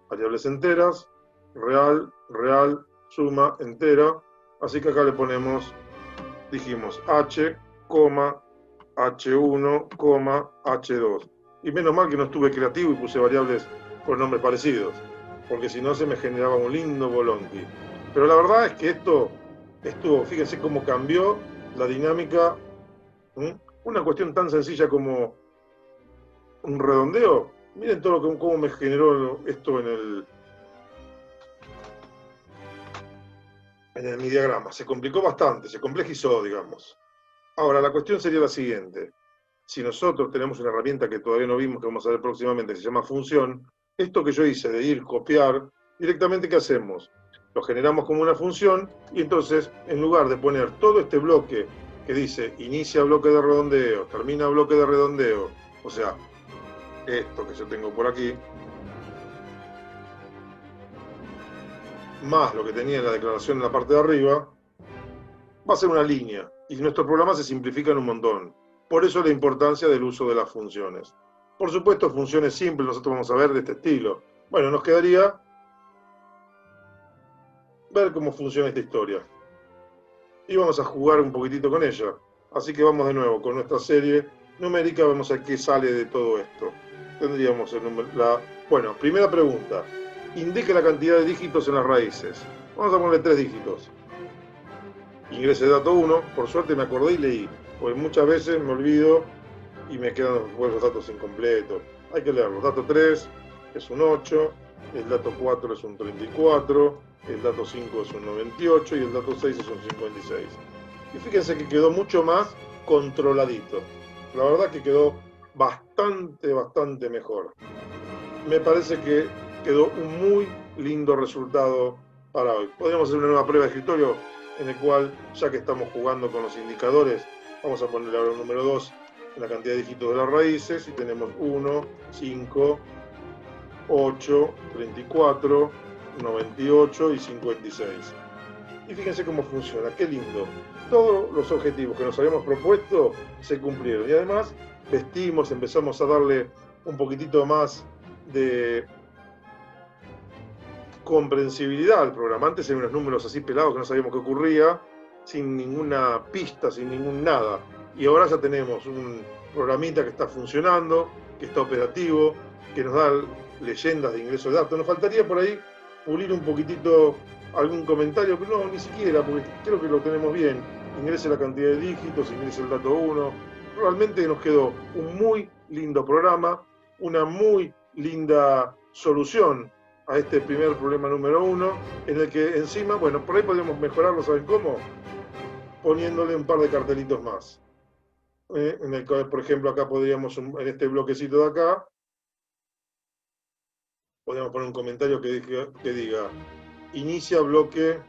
Variables enteras, real, real, suma, entera. Así que acá le ponemos, dijimos H, H1, H2. Y menos mal que no estuve creativo y puse variables con nombres parecidos, porque si no se me generaba un lindo bolonqui. Pero la verdad es que esto estuvo, fíjense cómo cambió la dinámica. Una cuestión tan sencilla como un redondeo. Miren todo cómo me generó esto en mi diagrama. Se complicó bastante, se complejizó, digamos. Ahora, la cuestión sería la siguiente. Si nosotros tenemos una herramienta que todavía no vimos, que vamos a ver próximamente, que se llama función, esto que yo hice de ir, copiar, directamente, ¿qué hacemos? Lo generamos como una función y entonces, en lugar de poner todo este bloque que dice inicia bloque de redondeo, termina bloque de redondeo, o sea, esto que yo tengo por aquí, más lo que tenía en la declaración en la parte de arriba, va a ser una línea. Y nuestros programas se simplifican un montón. Por eso la importancia del uso de las funciones. Por supuesto, funciones simples nosotros vamos a ver de este estilo. Bueno, nos quedaría ver cómo funciona esta historia. Y vamos a jugar un poquitito con ella. Así que vamos de nuevo con nuestra serie numérica, vamos a ver qué sale de todo esto. Tendríamos bueno, primera pregunta. Indique la cantidad de dígitos en las raíces. Vamos a ponerle 3 dígitos. Ingrese dato 1, por suerte me acordé y leí, porque muchas veces me olvido y me quedan después los datos incompletos. Hay que leerlos. Dato 3 es un 8, el dato 4 es un 34, el dato 5 es un 98 y el dato 6 es un 56. Y fíjense que quedó mucho más controladito. La verdad que quedó bastante mejor. Me parece que quedó un muy lindo resultado para hoy. Podríamos hacer una nueva prueba de escritorio en el cual, ya que estamos jugando con los indicadores, vamos a ponerle ahora un número 2 en la cantidad de dígitos de las raíces y tenemos 1, 5, 8, 34, 98 y 56. Y fíjense cómo funciona, qué lindo. Todos los objetivos que nos habíamos propuesto se cumplieron. Y además empezamos a darle un poquitito más de comprensibilidad al programa. Antes eran unos números así pelados que no sabíamos qué ocurría, sin ninguna pista, sin ningún nada. Y ahora ya tenemos un programita que está funcionando, que está operativo, que nos da leyendas de ingreso de datos. Nos faltaría por ahí pulir un poquitito algún comentario, pero no, ni siquiera, porque creo que lo tenemos bien. Ingrese la cantidad de dígitos, ingrese el dato 1. Realmente nos quedó un muy lindo programa, una muy linda solución a este primer problema número 1, en el que encima, bueno, por ahí podríamos mejorarlo, ¿saben cómo? Poniéndole un par de cartelitos más. En el que, por ejemplo, acá podríamos, en este bloquecito de acá, podríamos poner un comentario que diga inicia bloque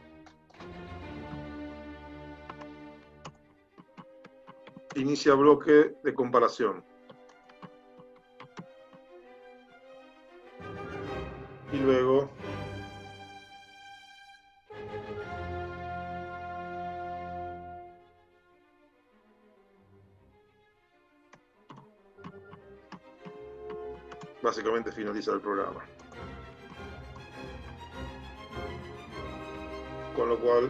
de comparación. Y luego básicamente finaliza el programa. Con lo cual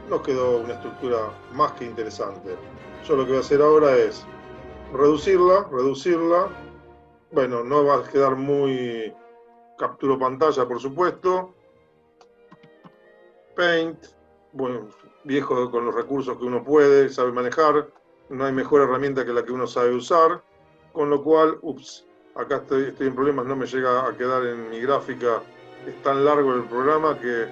nos quedó una estructura más que interesante. Yo lo que voy a hacer ahora es reducirla. Bueno, no va a quedar muy capturo pantalla, por supuesto. Paint, bueno, viejo con los recursos que uno puede, sabe manejar. No hay mejor herramienta que la que uno sabe usar. Con lo cual, acá estoy en problemas, no me llega a quedar en mi gráfica. Es tan largo el programa que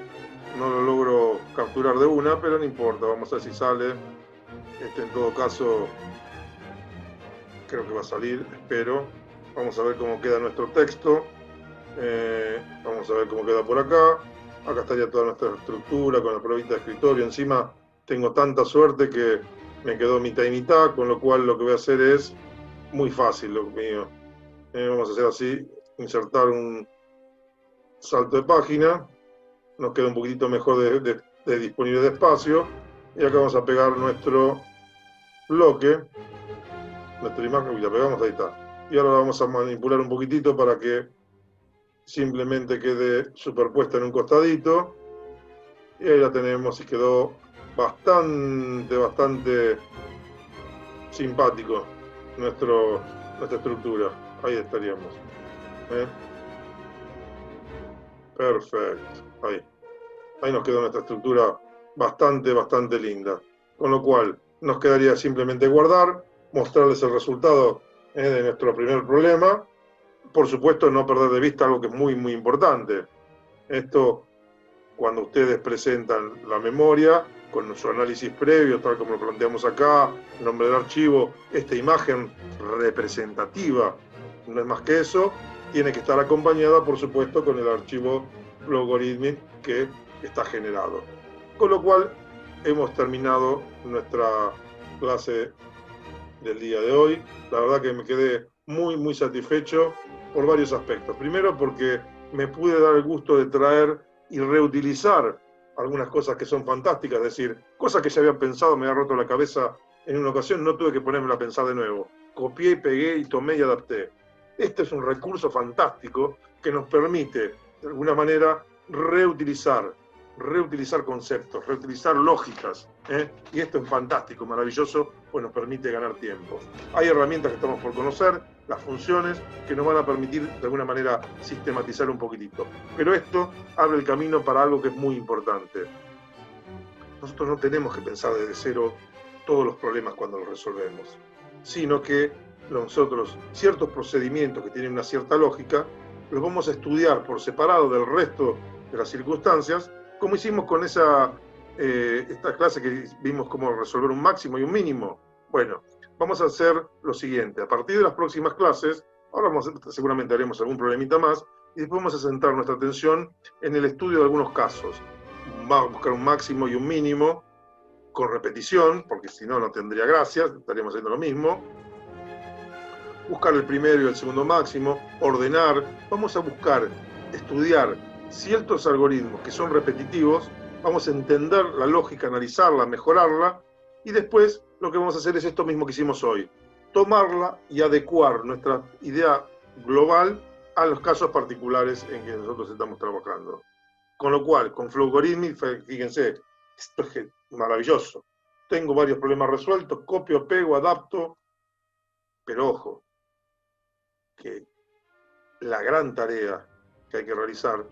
no lo logro capturar de una, pero no importa, vamos a ver si sale. En todo caso, creo que va a salir, espero. Vamos a ver cómo queda nuestro texto. Vamos a ver cómo queda por acá. Acá estaría toda nuestra estructura con la pruebita de escritorio. Encima tengo tanta suerte que me quedó mitad y mitad, con lo cual lo que voy a hacer es muy fácil lo mío. Vamos a hacer así, insertar un salto de página. Nos queda un poquitito mejor de disponibilidad de espacio. Y acá vamos a pegar nuestro bloque, nuestra imagen, y la pegamos, ahí está. Y ahora la vamos a manipular un poquitito para que simplemente quede superpuesta en un costadito. Y ahí la tenemos y quedó bastante simpático nuestra estructura. Ahí estaríamos. Perfecto. Ahí nos quedó nuestra estructura bastante linda. Con lo cual, nos quedaría simplemente guardar, mostrarles el resultado de nuestro primer problema. Por supuesto, no perder de vista algo que es muy importante. Esto, cuando ustedes presentan la memoria, con su análisis previo, tal como lo planteamos acá, el nombre del archivo, esta imagen representativa, no es más que eso, tiene que estar acompañada, por supuesto, con el archivo Logarithmic que está generado. Con lo cual, hemos terminado nuestra clase del día de hoy. La verdad que me quedé muy satisfecho por varios aspectos. Primero, porque me pude dar el gusto de traer y reutilizar algunas cosas que son fantásticas, es decir, cosas que ya había pensado, me había roto la cabeza en una ocasión, no tuve que ponérmela a pensar de nuevo. Copié y pegué y tomé y adapté. Este es un recurso fantástico que nos permite, de alguna manera, reutilizar conceptos, reutilizar lógicas, y esto es fantástico, maravilloso, pues nos permite ganar tiempo. Hay herramientas que estamos por conocer, las funciones, que nos van a permitir de alguna manera sistematizar un poquitito. Pero esto abre el camino para algo que es muy importante. Nosotros no tenemos que pensar desde cero todos los problemas cuando los resolvemos, sino que nosotros ciertos procedimientos que tienen una cierta lógica, los vamos a estudiar por separado del resto de las circunstancias, como hicimos con esta clase que vimos cómo resolver un máximo y un mínimo. Bueno, vamos a hacer lo siguiente. A partir de las próximas clases, ahora seguramente haremos algún problemita más, y después vamos a centrar nuestra atención en el estudio de algunos casos. Vamos a buscar un máximo y un mínimo con repetición, porque si no, no tendría gracia, estaríamos haciendo lo mismo. Buscar el primero y el segundo máximo, ordenar. Vamos a buscar, estudiar ciertos algoritmos que son repetitivos, vamos a entender la lógica, analizarla, mejorarla, y después lo que vamos a hacer es esto mismo que hicimos hoy, tomarla y adecuar nuestra idea global a los casos particulares en que nosotros estamos trabajando. Con lo cual, con Flowgorithmic, fíjense, esto es maravilloso. Tengo varios problemas resueltos, copio, pego, adapto, pero ojo, que la gran tarea que hay que realizar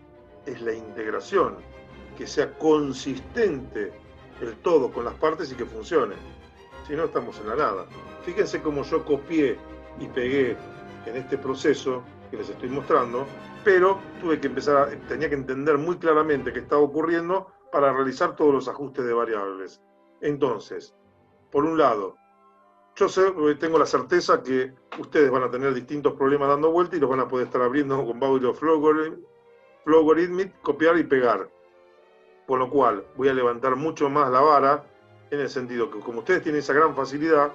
es la integración, que sea consistente el todo con las partes y que funcione. Si no, estamos en la nada. Fíjense cómo yo copié y pegué en este proceso que les estoy mostrando, pero tenía que entender muy claramente qué estaba ocurriendo para realizar todos los ajustes de variables. Entonces, por un lado, yo tengo la certeza que ustedes van a tener distintos problemas dando vuelta y los van a poder estar abriendo con Bauer Flowgorithmic, copiar y pegar. Con lo cual, voy a levantar mucho más la vara, en el sentido que como ustedes tienen esa gran facilidad,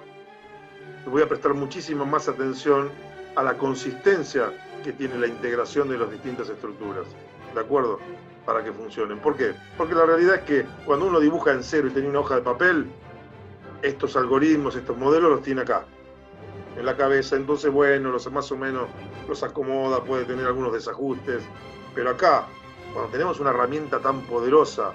voy a prestar muchísima más atención a la consistencia que tiene la integración de las distintas estructuras. ¿De acuerdo? Para que funcionen. ¿Por qué? Porque la realidad es que cuando uno dibuja en cero y tiene una hoja de papel, estos algoritmos, estos modelos los tiene acá, en la cabeza. Entonces, bueno, más o menos los acomoda, puede tener algunos desajustes. Pero acá, cuando tenemos una herramienta tan poderosa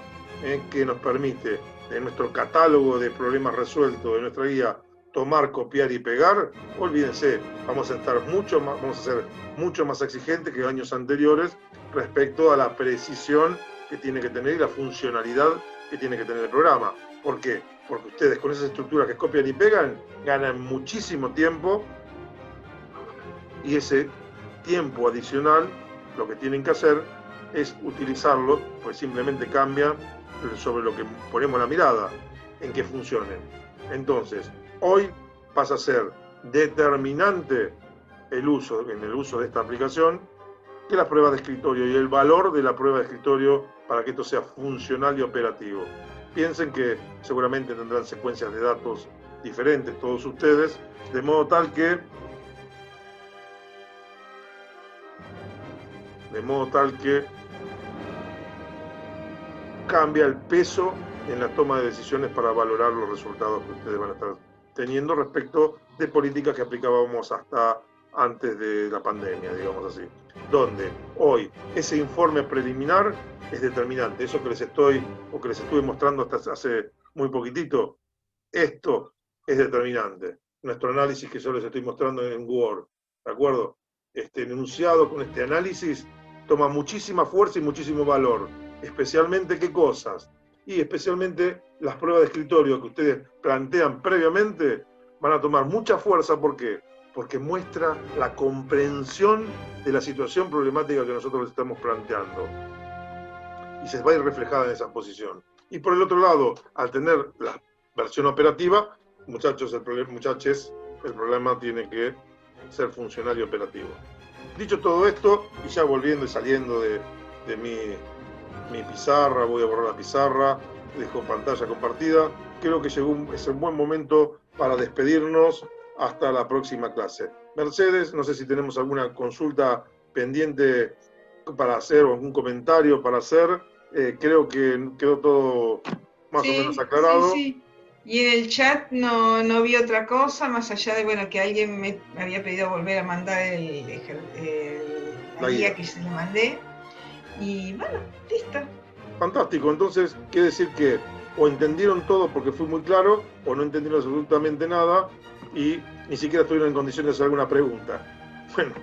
que nos permite, en nuestro catálogo de problemas resueltos, de nuestra guía, tomar, copiar y pegar, olvídense, vamos a ser mucho más exigentes que años anteriores respecto a la precisión que tiene que tener y la funcionalidad que tiene que tener el programa. ¿Por qué? Porque ustedes con esas estructuras que copian y pegan ganan muchísimo tiempo, y ese tiempo adicional lo que tienen que hacer es utilizarlo, pues simplemente cambia sobre lo que ponemos la mirada, en que funcione. Entonces, hoy pasa a ser determinante en el uso de esta aplicación que las pruebas de escritorio y el valor de la prueba de escritorio para que esto sea funcional y operativo. Piensen que seguramente tendrán secuencias de datos diferentes todos ustedes, de modo tal que cambia el peso en la toma de decisiones para valorar los resultados que ustedes van a estar teniendo respecto de políticas que aplicábamos hasta antes de la pandemia, digamos así. Donde hoy ese informe preliminar es determinante. Eso que les estuve mostrando hasta hace muy poquitito, esto es determinante. Nuestro análisis que yo les estoy mostrando en Word, ¿de acuerdo? Este enunciado con este análisis toma muchísima fuerza y muchísimo valor. Especialmente, ¿qué cosas? Y especialmente las pruebas de escritorio que ustedes plantean previamente van a tomar mucha fuerza. ¿Por qué? Porque muestra la comprensión de la situación problemática que nosotros les estamos planteando. Y se va a ir reflejada en esa posición. Y por el otro lado, al tener la versión operativa, muchachos, el problema tiene que ser funcional y operativo. Dicho todo esto, y ya volviendo y saliendo de mi pizarra, voy a borrar la pizarra, dejo pantalla compartida, creo que es un buen momento para despedirnos hasta la próxima clase. Mercedes, no sé si tenemos alguna consulta pendiente para hacer o algún comentario para hacer. Creo que quedó todo más o menos aclarado. Sí. Y en el chat no vi otra cosa, más allá de que alguien me había pedido volver a mandar la guía que se le mandé. Y bueno, listo. Fantástico, entonces quiere decir que o entendieron todo porque fue muy claro, o no entendieron absolutamente nada y ni siquiera estuvieron en condiciones de hacer alguna pregunta. Bueno,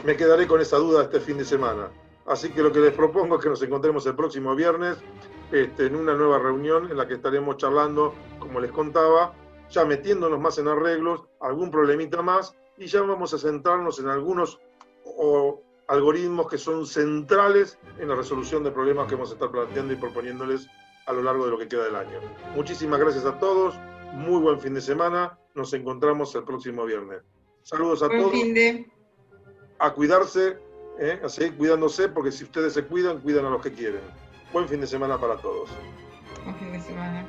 me quedaré con esa duda este fin de semana. Así que lo que les propongo es que nos encontremos el próximo viernes en una nueva reunión en la que estaremos charlando, como les contaba, ya metiéndonos más en arreglos, algún problemita más, y ya vamos a centrarnos en algunos algoritmos que son centrales en la resolución de problemas que vamos a estar planteando y proponiéndoles a lo largo de lo que queda del año. Muchísimas gracias a todos, muy buen fin de semana, nos encontramos el próximo viernes. Saludos a todos. A cuidarse, a seguir cuidándose, porque si ustedes se cuidan, cuidan a los que quieren. Buen fin de semana para todos. Buen fin de semana.